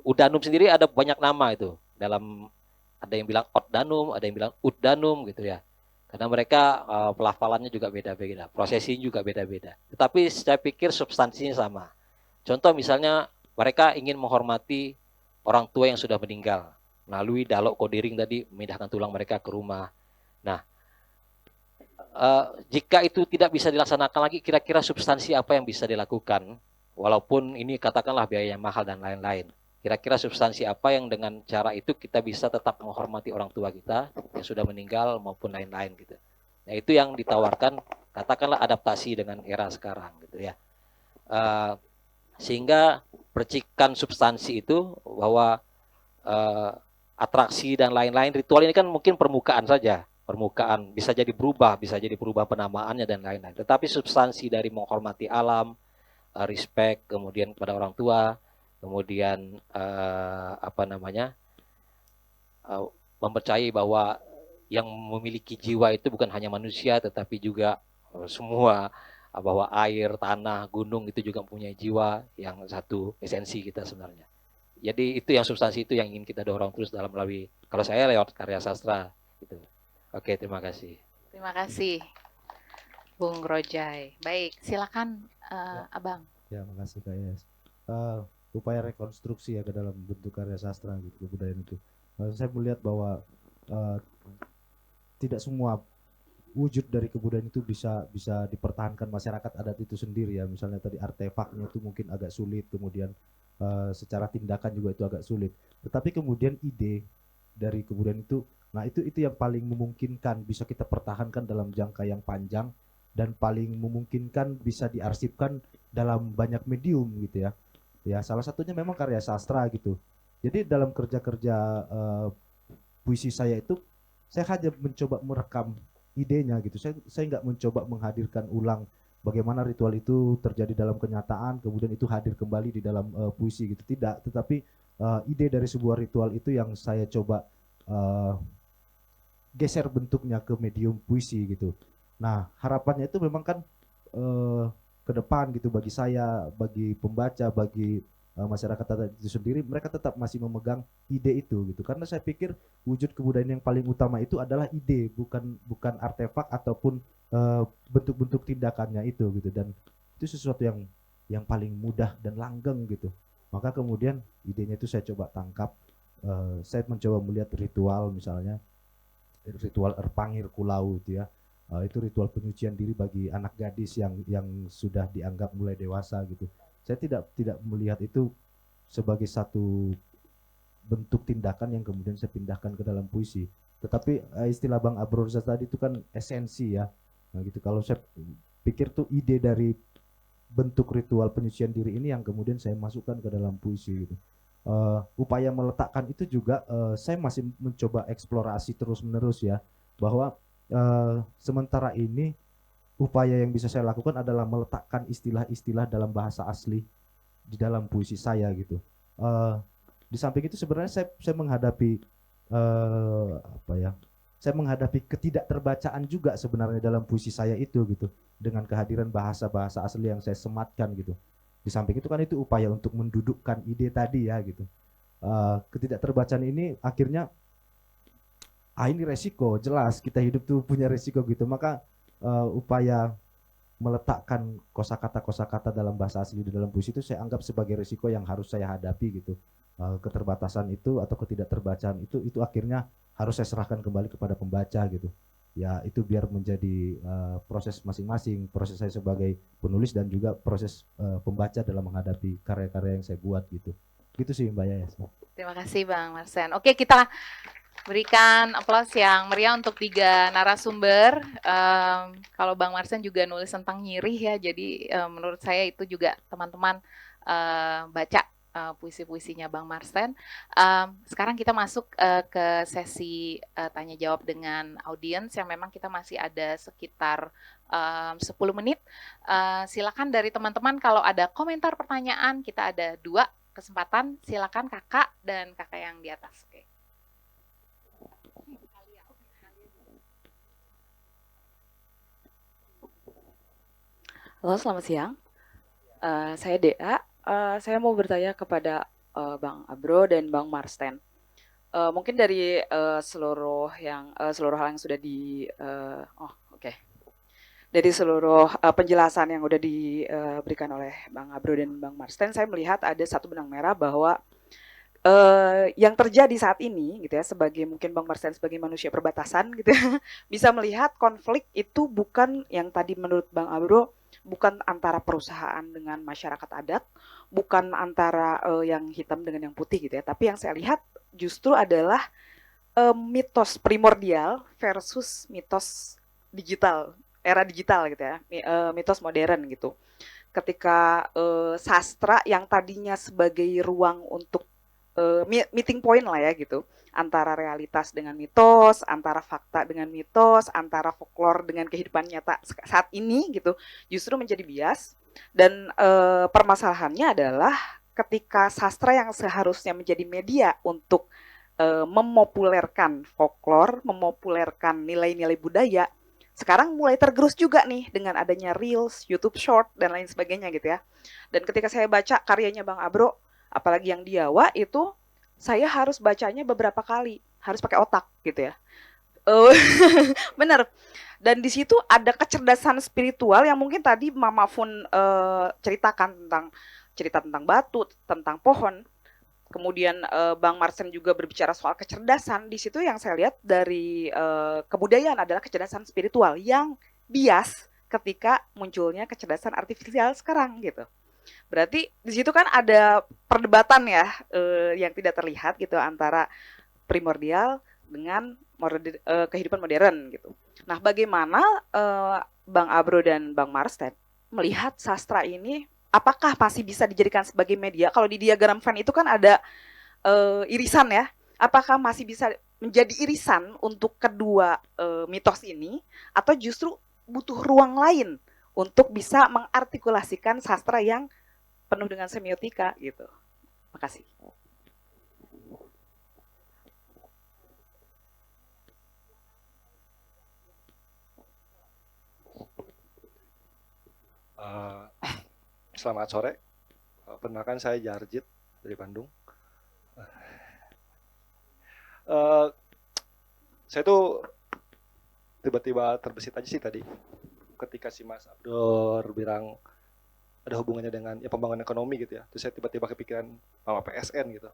D: Udanum sendiri ada banyak nama itu. Ada yang bilang Otdanum, ada yang bilang Uddanum gitu ya. Karena mereka pelafalannya juga beda-beda, prosesinya juga beda-beda. Tetapi saya pikir substansinya sama. Contoh misalnya mereka ingin menghormati orang tua yang sudah meninggal melalui dalok kodiring tadi, memindahkan tulang mereka ke rumah. Nah, jika itu tidak bisa dilaksanakan lagi, kira-kira substansi apa yang bisa dilakukan? Walaupun ini katakanlah biaya yang mahal dan lain-lain. Kira-kira substansi apa yang dengan cara itu kita bisa tetap menghormati orang tua kita yang sudah meninggal maupun lain-lain gitu. Nah itu yang ditawarkan, katakanlah adaptasi dengan era sekarang gitu ya. Sehingga percikan substansi itu bahwa atraksi dan lain-lain, ritual ini kan mungkin permukaan saja. Permukaan bisa jadi berubah penamaannya dan lain-lain. Tetapi substansi dari menghormati alam, respect, kemudian kepada orang tua, kemudian mempercayai bahwa yang memiliki jiwa itu bukan hanya manusia tetapi juga semua, bahwa air, tanah, gunung itu juga mempunyai jiwa yang satu esensi kita sebenarnya. Jadi itu yang substansi itu yang ingin kita dorong terus dalam melalui, kalau saya lewat karya sastra gitu. Oke, terima kasih.
B: Terima kasih Bung Rojai. Baik, silakan Abang.
E: Ya, makasih Kak Yes. Upaya rekonstruksi ya ke dalam bentuk karya sastra gitu, kebudayaan itu. Saya melihat bahwa tidak semua wujud dari kebudayaan itu bisa dipertahankan masyarakat adat itu sendiri ya. Misalnya tadi artefaknya itu mungkin agak sulit, kemudian secara tindakan juga itu agak sulit. Tetapi kemudian ide dari kebudayaan itu, nah itu yang paling memungkinkan bisa kita pertahankan dalam jangka yang panjang dan paling memungkinkan bisa diarsipkan dalam banyak medium gitu ya. Ya salah satunya memang karya sastra gitu. Jadi dalam kerja-kerja puisi saya itu saya hanya mencoba merekam idenya gitu. Saya nggak mencoba menghadirkan ulang bagaimana ritual itu terjadi dalam kenyataan, kemudian itu hadir kembali di dalam puisi gitu. Tidak, tetapi ide dari sebuah ritual itu yang saya coba geser bentuknya ke medium puisi gitu. Nah harapannya itu memang kan ke depan gitu bagi saya, bagi pembaca, bagi masyarakat adat itu sendiri, mereka tetap masih memegang ide itu gitu. Karena saya pikir wujud kebudayaan yang paling utama itu adalah ide, bukan artefak ataupun bentuk-bentuk tindakannya itu gitu. Dan itu sesuatu yang paling mudah dan langgeng gitu. Maka kemudian idenya itu saya coba tangkap. Saya mencoba melihat ritual, misalnya ritual Erpangir Kulau itu ya. Itu ritual penyucian diri bagi anak gadis yang sudah dianggap mulai dewasa gitu. Saya tidak melihat itu sebagai satu bentuk tindakan yang kemudian saya pindahkan ke dalam puisi. Tetapi istilah Bang Abrorza tadi itu kan esensi ya. Nah gitu, kalau saya pikir tuh ide dari bentuk ritual penyucian diri ini yang kemudian saya masukkan ke dalam puisi gitu. Upaya meletakkan itu juga saya masih mencoba eksplorasi terus-menerus ya, bahwa sementara ini upaya yang bisa saya lakukan adalah meletakkan istilah-istilah dalam bahasa asli di dalam puisi saya gitu. Di samping itu sebenarnya saya menghadapi saya menghadapi ketidakterbacaan juga sebenarnya dalam puisi saya itu gitu. dengan kehadiran bahasa-bahasa asli yang saya sematkan gitu. Di samping itu kan itu upaya untuk mendudukkan ide tadi ya gitu. Ketidakterbacaan ini akhirnya ini resiko, jelas kita hidup tuh punya resiko gitu. Maka upaya meletakkan kosakata dalam bahasa asli di dalam puisi itu saya anggap sebagai resiko yang harus saya hadapi gitu. Keterbatasan itu atau ketidakterbacaan itu akhirnya harus saya serahkan kembali kepada pembaca gitu. Ya itu biar menjadi proses masing-masing, proses saya sebagai penulis dan juga proses pembaca dalam menghadapi karya-karya yang saya buat gitu. Gitu sih Mbak Yayas.
B: Terima kasih Bang Marsen. Oke, kita berikan aplaus yang meriah untuk 3 narasumber. Kalau Bang Marsen juga nulis tentang nyirih ya, jadi menurut saya itu juga teman-teman baca puisi-puisinya Bang Marsen. Sekarang kita masuk ke sesi tanya jawab dengan audiens yang memang kita masih ada sekitar 10 menit. Silakan dari teman-teman kalau ada komentar pertanyaan, kita ada 2 kesempatan. Silakan kakak dan kakak yang di atas. Oke.
F: Halo, selamat siang. Saya Dea. Saya mau bertanya kepada Bang Abro dan Bang Marsten. Mungkin dari seluruh hal yang sudah dari seluruh penjelasan yang sudah diberikan oleh Bang Abro dan Bang Marsten, saya melihat ada satu benang merah bahwa yang terjadi saat ini gitu ya, sebagai mungkin Bang Marsten sebagai manusia perbatasan gitu ya, bisa melihat konflik itu bukan yang tadi menurut Bang Abro, bukan antara perusahaan dengan masyarakat adat, bukan antara yang hitam dengan yang putih gitu ya, tapi yang saya lihat justru adalah mitos primordial versus mitos digital, era digital gitu ya, mitos modern gitu. Ketika sastra yang tadinya sebagai ruang untuk meeting point lah ya gitu, antara realitas dengan mitos, antara fakta dengan mitos, antara folklore dengan kehidupan nyata saat ini gitu, justru menjadi bias. Dan permasalahannya adalah ketika sastra yang seharusnya menjadi media untuk memopulerkan folklore, memopulerkan nilai-nilai budaya, sekarang mulai tergerus juga nih dengan adanya Reels, YouTube Short, dan lain sebagainya gitu ya. Dan ketika saya baca karyanya Bang Abro, apalagi yang Diawa itu, saya harus bacanya beberapa kali, harus pakai otak gitu ya. Bener. Dan di situ ada kecerdasan spiritual yang mungkin tadi Mama Fun ceritakan cerita tentang batu, tentang pohon. Kemudian Bang Marsen juga berbicara soal kecerdasan. Di situ yang saya lihat dari kebudayaan adalah kecerdasan spiritual yang bias ketika munculnya kecerdasan artifisial sekarang gitu. Berarti di situ kan ada perdebatan ya yang tidak terlihat gitu antara primordial dengan kehidupan modern gitu. Nah, bagaimana Bang Abro dan Bang Marsten melihat sastra ini, apakah masih bisa dijadikan sebagai media? Kalau di diagram Venn itu kan ada irisan ya. Apakah masih bisa menjadi irisan untuk kedua mitos ini, atau justru butuh ruang lain untuk bisa mengartikulasikan sastra yang penuh dengan semiotika gitu. Makasih.
G: Selamat sore. Perkenalkan saya Jarjit dari Bandung. Saya tuh tiba-tiba terbesit aja sih tadi ketika si Mas Abdur bilang ada hubungannya dengan ya pembangunan ekonomi gitu ya. Terus saya tiba-tiba kepikiran sama PSN gitu.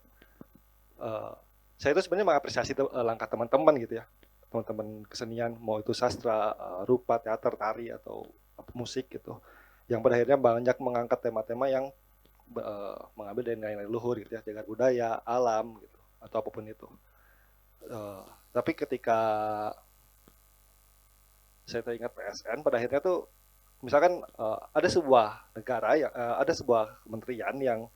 G: Saya itu sebenarnya mengapresiasi langkah teman-teman gitu ya, teman-teman kesenian, mau itu sastra, rupa, teater, tari atau musik gitu, yang pada akhirnya banyak mengangkat tema-tema yang mengambil dari nilai-nilai luhur gitu ya, jagat budaya, alam gitu, atau apapun itu. Tapi ketika saya teringat PSN, pada akhirnya tuh misalkan ada sebuah negara ya, ada sebuah kementerian yang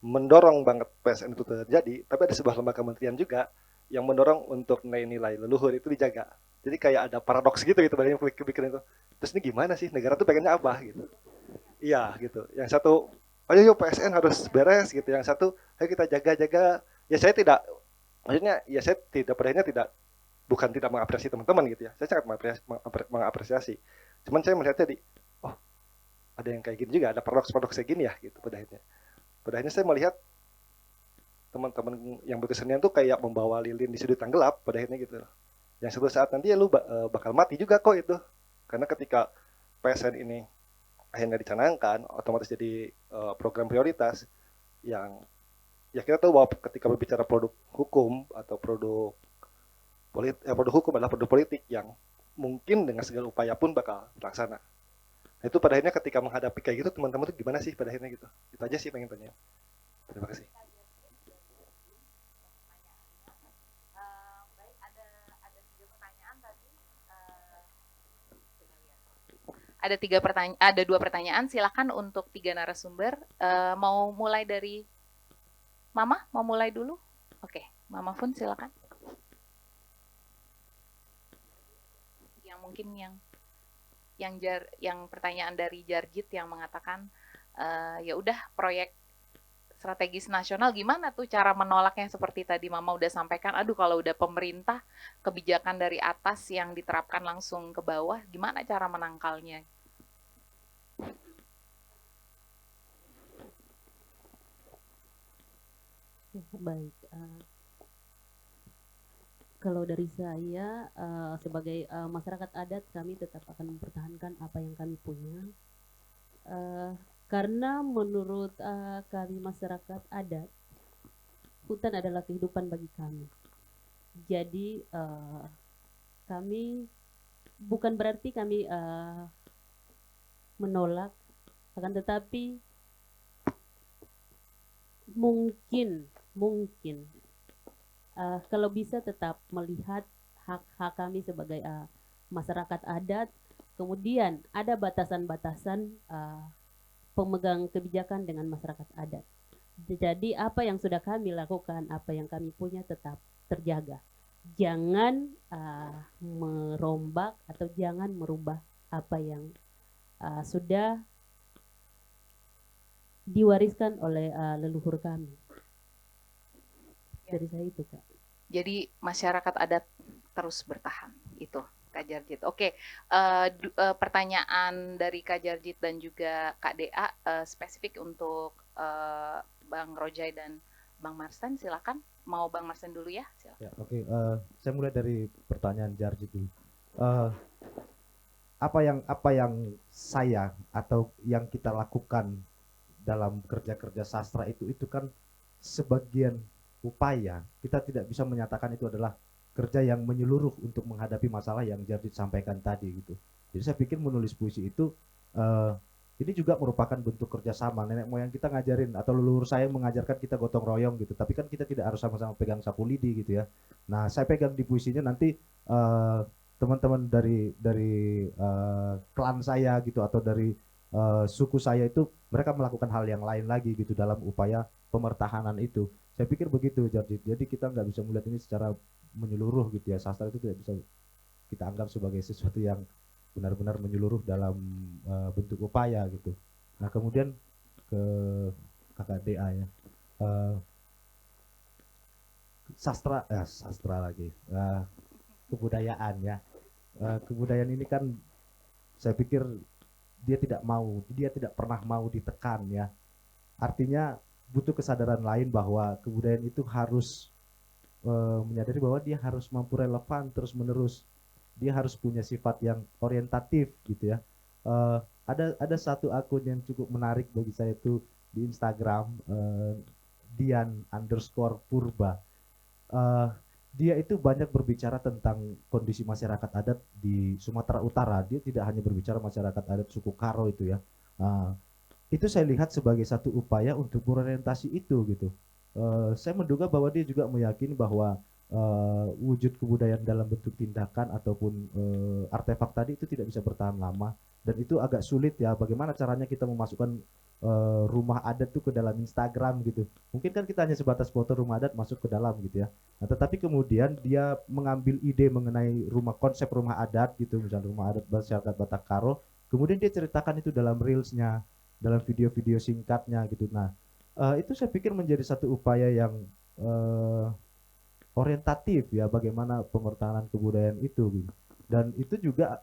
G: mendorong banget PSN itu terjadi, tapi ada sebuah lembaga kementerian juga yang mendorong untuk nilai-nilai leluhur itu dijaga. Jadi kayak ada paradoks gitu banyak yang kepikiran itu. Terus ini gimana sih, negara tuh pengennya apa gitu? Iya gitu. Yang satu, ayo yuk PSN harus beres gitu. Yang satu, ayo kita jaga-jaga. Ya saya tidak, maksudnya ya saya tidak, pada akhirnya tidak, bukan tidak mengapresiasi teman-teman gitu ya. Saya sangat mengapresiasi. Cuman saya melihatnya oh ada yang kayak gini juga, ada paradoks-paradoks kayak gini ya gitu pada akhirnya. Pada akhirnya saya melihat teman-teman yang berkesenian tuh kayak membawa lilin di sudut yang gelap pada akhirnya gitu. Yang suatu saat nanti ya lu bakal mati juga kok itu. Karena ketika PSN ini akhirnya dicanangkan, otomatis jadi program prioritas yang ya kita tahu bahwa ketika berbicara produk hukum atau produk hukum adalah produk politik yang mungkin dengan segala upaya pun bakal terlaksana. Nah, itu pada akhirnya ketika menghadapi kayak gitu teman-teman tuh gimana sih pada akhirnya gitu. Itu aja sih pengen tanya. Terima kasih.
B: Ada dua pertanyaan. Silakan untuk 3 narasumber. Mau mulai dari Mama? Mau mulai dulu? Oke, Mama Fun silakan. Yang mungkin yang pertanyaan dari Jarjit yang mengatakan ya udah proyek strategis nasional gimana tuh cara menolaknya, seperti tadi Mama udah sampaikan, aduh kalau udah pemerintah kebijakan dari atas yang diterapkan langsung ke bawah, gimana cara menangkalnya?
H: Baik, kalau dari saya sebagai masyarakat adat, kami tetap akan mempertahankan apa yang kami punya. Karena menurut kami masyarakat adat, hutan adalah kehidupan bagi kami. Jadi kami bukan berarti kami menolak, akan tetapi mungkin kalau bisa tetap melihat hak-hak kami sebagai masyarakat adat. Kemudian ada batasan-batasan pemegang kebijakan dengan masyarakat adat. Jadi apa yang sudah kami lakukan, apa yang kami punya tetap terjaga. Jangan merombak atau jangan merubah apa yang sudah diwariskan oleh leluhur kami. Dari saya itu, Kak.
B: Jadi masyarakat adat terus bertahan, itu Kak Jarjit. Oke, pertanyaan dari Kak Jarjit dan juga Kak Dea spesifik untuk Bang Rojai dan Bang Marstan, silakan. Mau Bang Marstan dulu ya? Silakan.
E: Ya, oke. Saya mulai dari pertanyaan Jarjit dulu. Apa yang saya atau yang kita lakukan dalam kerja-kerja sastra itu kan sebagian upaya. Kita tidak bisa menyatakan itu adalah kerja yang menyeluruh untuk menghadapi masalah yang Jarjit sampaikan tadi gitu. Jadi saya pikir menulis puisi itu ini juga merupakan bentuk kerjasama. Nenek moyang kita ngajarin atau leluhur saya mengajarkan kita gotong royong gitu. Tapi kan kita tidak harus sama-sama pegang sapu lidi gitu ya. Nah saya pegang di puisinya nanti teman-teman dari klan saya gitu atau dari suku saya itu mereka melakukan hal yang lain lagi gitu dalam upaya pemertahanan itu. Saya pikir begitu jadi kita nggak bisa melihat ini secara menyeluruh gitu ya. Sastra itu tidak bisa kita anggap sebagai sesuatu yang benar-benar menyeluruh dalam bentuk upaya gitu. Nah kemudian ke kakak DA ya, sastra lagi, kebudayaan ya. Kebudayaan ini kan saya pikir dia tidak pernah mau ditekan ya. Artinya butuh kesadaran lain bahwa kebudayaan itu harus menyadari bahwa dia harus mampu relevan terus menerus. Dia harus punya sifat yang orientatif gitu ya. Ada satu akun yang cukup menarik bagi saya itu di Instagram, Dian_Purba. Dia itu banyak berbicara tentang kondisi masyarakat adat di Sumatera Utara. Dia tidak hanya berbicara masyarakat adat suku Karo itu ya. Itu saya lihat sebagai satu upaya untuk berorientasi itu gitu. Saya menduga bahwa dia juga meyakini bahwa wujud kebudayaan dalam bentuk tindakan ataupun artefak tadi itu tidak bisa bertahan lama, dan itu agak sulit ya. Bagaimana caranya kita memasukkan rumah adat itu ke dalam Instagram gitu? Mungkin kan kita hanya sebatas foto rumah adat masuk ke dalam gitu ya. Nah, tetapi kemudian dia mengambil ide mengenai konsep rumah adat gitu, misalnya rumah adat masyarakat Batak Karo, kemudian dia ceritakan itu dalam reelsnya, dalam video-video singkatnya gitu. Nah itu saya pikir menjadi satu upaya yang orientatif ya, bagaimana pemertahanan kebudayaan itu gitu. Dan itu juga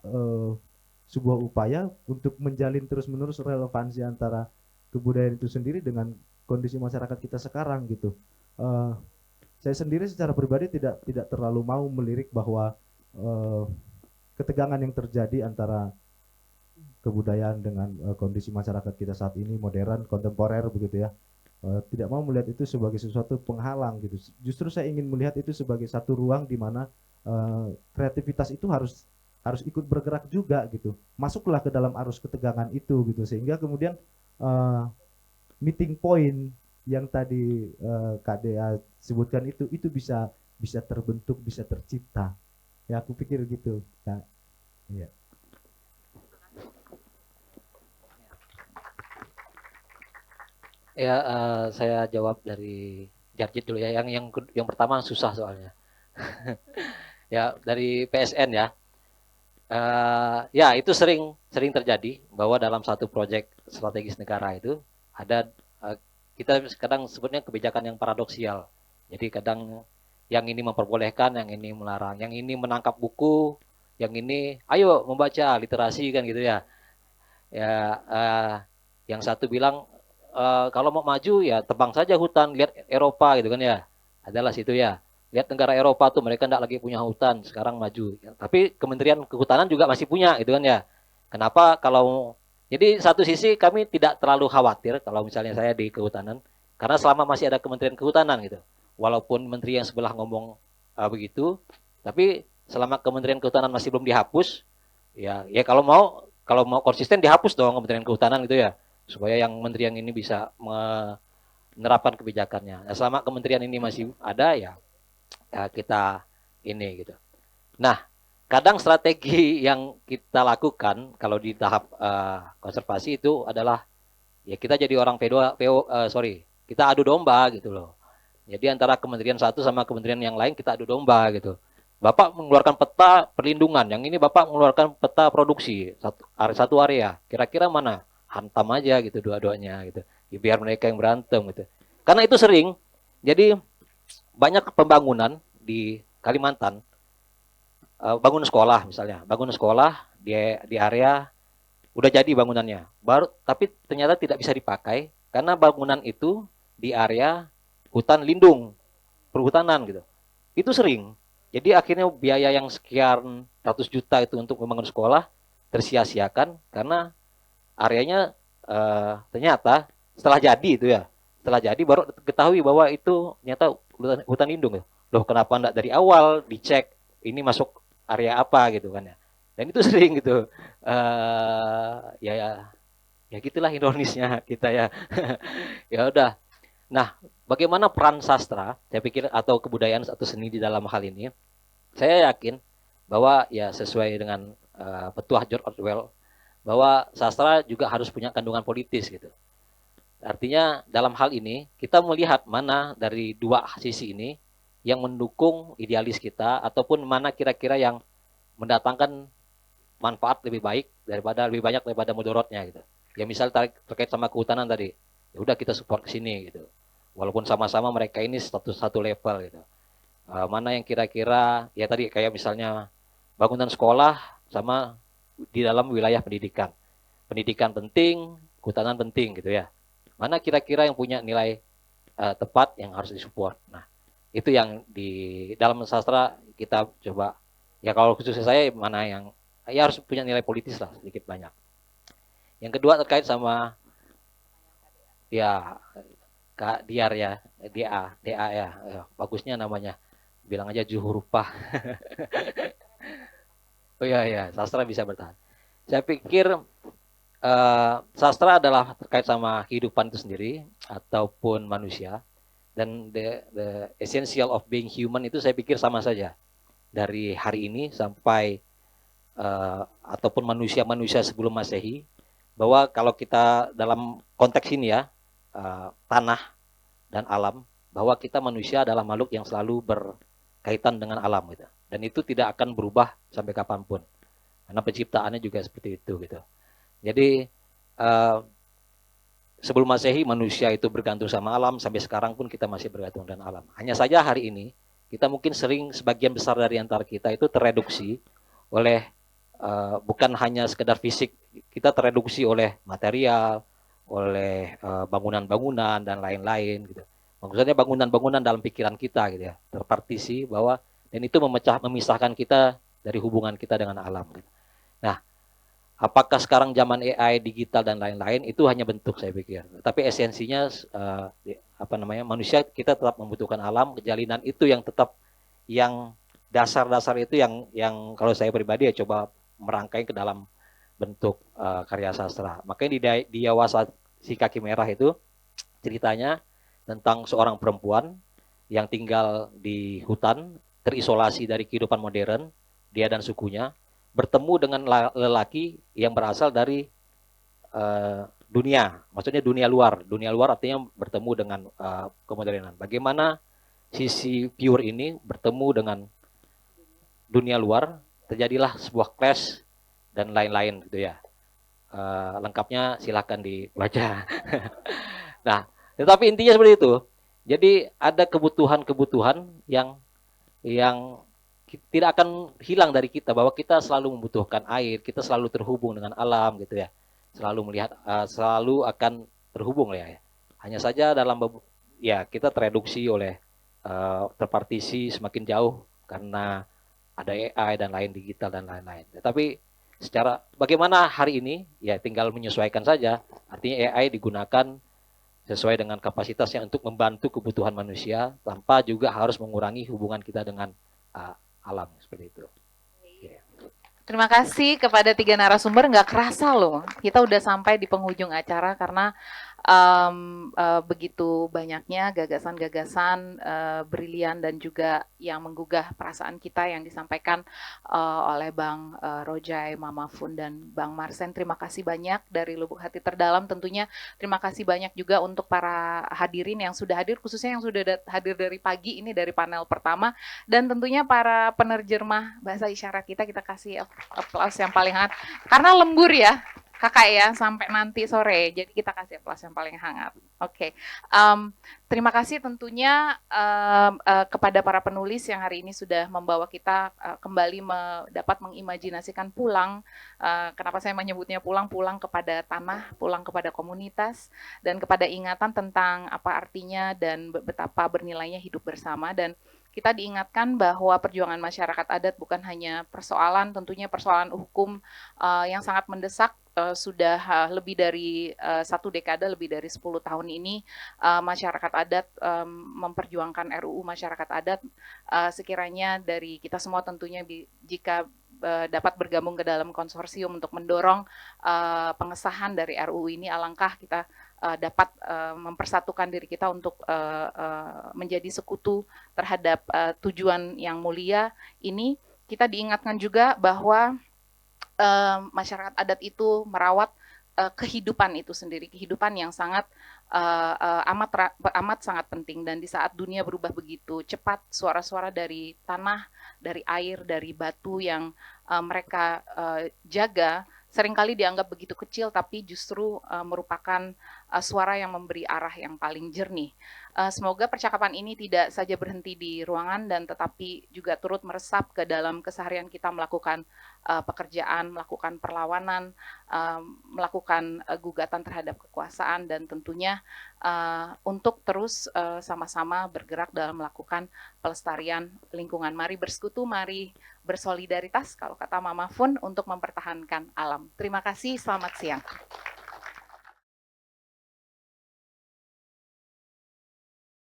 E: sebuah upaya untuk menjalin terus-menerus relevansi antara kebudayaan itu sendiri dengan kondisi masyarakat kita sekarang gitu. Saya sendiri secara pribadi tidak terlalu mau melirik bahwa ketegangan yang terjadi antara kebudayaan dengan kondisi masyarakat kita saat ini modern, kontemporer begitu ya. Tidak mau melihat itu sebagai sesuatu penghalang gitu. Justru saya ingin melihat itu sebagai satu ruang di mana kreativitas itu harus ikut bergerak juga gitu. Masuklah ke dalam arus ketegangan itu gitu, sehingga kemudian meeting point yang tadi Kak Dea sebutkan itu bisa terbentuk, bisa tercipta. Ya aku pikir gitu, Kak. Iya.
D: Ya, saya jawab dari Jarjit dulu ya. Yang pertama susah soalnya. Ya, dari PSN ya. Ya, itu sering terjadi bahwa dalam satu proyek strategis negara itu ada kita kadang sebutnya kebijakan yang paradoksial. Jadi kadang yang ini memperbolehkan, yang ini melarang, yang ini menangkap buku, yang ini ayo membaca literasi kan gitu ya. Ya, yang satu bilang kalau mau maju ya tebang saja hutan, lihat Eropa gitu kan ya. Adalah situ ya. Lihat negara Eropa tuh mereka enggak lagi punya hutan, sekarang maju. Tapi Kementerian Kehutanan juga masih punya gitu kan ya. Kenapa kalau jadi satu sisi kami tidak terlalu khawatir kalau misalnya saya di kehutanan karena selama masih ada Kementerian Kehutanan gitu. Walaupun menteri yang sebelah ngomong begitu, tapi selama Kementerian Kehutanan masih belum dihapus, ya kalau mau konsisten dihapus dong Kementerian Kehutanan gitu ya. Supaya yang menteri yang ini bisa menerapkan kebijakannya. Nah, selama kementerian ini masih ada ya kita ini gitu. Nah, kadang strategi yang kita lakukan kalau di tahap konservasi itu adalah ya kita jadi orang kita adu domba gitu loh. Jadi antara kementerian satu sama kementerian yang lain kita adu domba gitu. Bapak mengeluarkan peta perlindungan, yang ini Bapak mengeluarkan peta produksi satu area. Kira-kira mana? Hantam aja gitu dua-duanya gitu. Ya, biar mereka yang berantem gitu. Karena itu sering. Jadi banyak pembangunan di Kalimantan, bangun sekolah misalnya, bangun sekolah di area udah jadi bangunannya, tapi ternyata tidak bisa dipakai karena bangunan itu di area hutan lindung, perhutanan gitu. Itu sering. Jadi akhirnya biaya yang sekian ratus juta itu untuk membangun sekolah tersia-siakan karena areanya ternyata setelah jadi itu ya, setelah jadi baru ketahui bahwa itu ternyata hutan lindung. Loh kenapa enggak dari awal dicek ini masuk area apa gitu kan ya. Dan itu sering gitu. Ya gitulah ironisnya kita ya. Ya udah. Nah, bagaimana peran sastra? Saya pikir atau kebudayaan atau seni di dalam hal ini. Saya yakin bahwa ya sesuai dengan petuah George Orwell bahwa sastra juga harus punya kandungan politis gitu. Artinya dalam hal ini kita melihat mana dari dua sisi ini yang mendukung idealis kita ataupun mana kira-kira yang mendatangkan manfaat lebih banyak daripada mudorotnya gitu. Ya misal terkait sama kehutanan tadi, ya udah kita support ke sini gitu. Walaupun sama-sama mereka ini satu level gitu. Mana yang kira-kira ya tadi kayak misalnya bangunan sekolah sama di dalam wilayah pendidikan. Pendidikan penting, kehutanan penting gitu ya. Mana kira-kira yang punya nilai tepat yang harus disupport. Nah, itu yang di dalam sastra kita coba. Ya kalau khususnya saya mana yang ya harus punya nilai politis lah sedikit banyak. Yang kedua terkait sama ya Kak Diar ya, DA ya, bagusnya namanya. Bilang aja Juhurupah. Oh iya, sastra bisa bertahan. Saya pikir sastra adalah terkait sama kehidupan itu sendiri ataupun manusia, dan the essential of being human itu saya pikir sama saja dari hari ini sampai ataupun manusia sebelum Masehi, bahwa kalau kita dalam konteks ini ya tanah dan alam, bahwa kita manusia adalah makhluk yang selalu berkaitan dengan alam gitu. Dan itu tidak akan berubah sampai kapanpun. Karena penciptaannya juga seperti itu gitu. Jadi sebelum Masehi manusia itu bergantung sama alam, sampai sekarang pun kita masih bergantung dengan alam. Hanya saja hari ini kita mungkin sering sebagian besar dari antara kita itu tereduksi oleh bukan hanya sekedar fisik, kita tereduksi oleh material, oleh bangunan-bangunan dan lain-lain gitu. Maksudnya bangunan-bangunan dalam pikiran kita gitu ya, terpartisi bahwa, dan itu memisahkan kita dari hubungan kita dengan alam. Gitu. Nah, apakah sekarang zaman AI, digital dan lain-lain itu hanya bentuk, saya pikir. Tapi esensinya manusia kita tetap membutuhkan alam, kejalinan itu yang tetap, yang dasar-dasar itu yang kalau saya pribadi ya coba merangkai ke dalam bentuk karya sastra. Makanya di Yawa Si Kaki Merah itu ceritanya tentang seorang perempuan yang tinggal di hutan, terisolasi dari kehidupan modern, dia dan sukunya, bertemu dengan lelaki yang berasal dari dunia, maksudnya dunia luar. Dunia luar artinya bertemu dengan kemodernan. Bagaimana sisi pure ini bertemu dengan dunia luar, terjadilah sebuah clash dan lain-lain gitu ya. Lengkapnya silahkan dibaca. Nah, tetapi intinya seperti itu. Jadi ada kebutuhan-kebutuhan yang tidak akan hilang dari kita, bahwa kita selalu membutuhkan air, kita selalu terhubung dengan alam gitu ya. Selalu melihat, selalu akan terhubung ya. Hanya saja dalam ya kita tereduksi oleh terpartisi semakin jauh karena ada AI dan lain, digital dan lain-lain. Tetapi secara bagaimana hari ini ya tinggal menyesuaikan saja. Artinya AI digunakan sesuai dengan kapasitasnya untuk membantu kebutuhan manusia tanpa juga harus mengurangi hubungan kita dengan alam seperti itu.
B: Terima kasih kepada 3 narasumber. Nggak kerasa loh, kita udah sampai di penghujung acara karena begitu banyaknya gagasan-gagasan brilian dan juga yang menggugah perasaan kita yang disampaikan oleh Bang Rojai, Mama Fun, dan Bang Marsen. Terima kasih banyak dari lubuk hati terdalam tentunya. Terima kasih banyak juga untuk para hadirin yang sudah hadir, khususnya yang sudah hadir dari pagi ini dari panel pertama, dan tentunya para penerjemah bahasa isyarat kita kasih aplaus yang paling hangat karena lembur ya kakak ya sampai nanti sore, jadi kita kasih aplaus yang paling hangat. Oke. Terima kasih tentunya kepada para penulis yang hari ini sudah membawa kita kembali dapat mengimajinasikan pulang. Kenapa saya menyebutnya pulang kepada tanah, pulang kepada komunitas, dan kepada ingatan tentang apa artinya dan betapa bernilainya hidup bersama. Dan kita diingatkan bahwa perjuangan masyarakat adat bukan hanya persoalan, tentunya persoalan hukum yang sangat mendesak. Sudah lebih dari 1 dekade, lebih dari 10 tahun ini masyarakat adat memperjuangkan RUU masyarakat adat. Sekiranya dari kita semua tentunya jika dapat bergabung ke dalam konsorsium untuk mendorong pengesahan dari RUU ini, alangkah kita dapat mempersatukan diri kita untuk menjadi sekutu terhadap tujuan yang mulia ini. Kita diingatkan juga bahwa masyarakat adat itu merawat kehidupan itu sendiri, kehidupan yang sangat amat sangat penting. Dan di saat dunia berubah begitu cepat, suara-suara dari tanah, dari air, dari batu yang mereka jaga seringkali dianggap begitu kecil, tapi justru merupakan suara yang memberi arah yang paling jernih. Semoga percakapan ini tidak saja berhenti di ruangan dan tetapi juga turut meresap ke dalam keseharian kita melakukan pekerjaan, melakukan perlawanan, melakukan gugatan terhadap kekuasaan, dan tentunya untuk terus sama-sama bergerak dalam melakukan pelestarian lingkungan. Mari bersekutu, mari bersolidaritas kalau kata Mama Fun untuk mempertahankan alam. Terima kasih, selamat siang.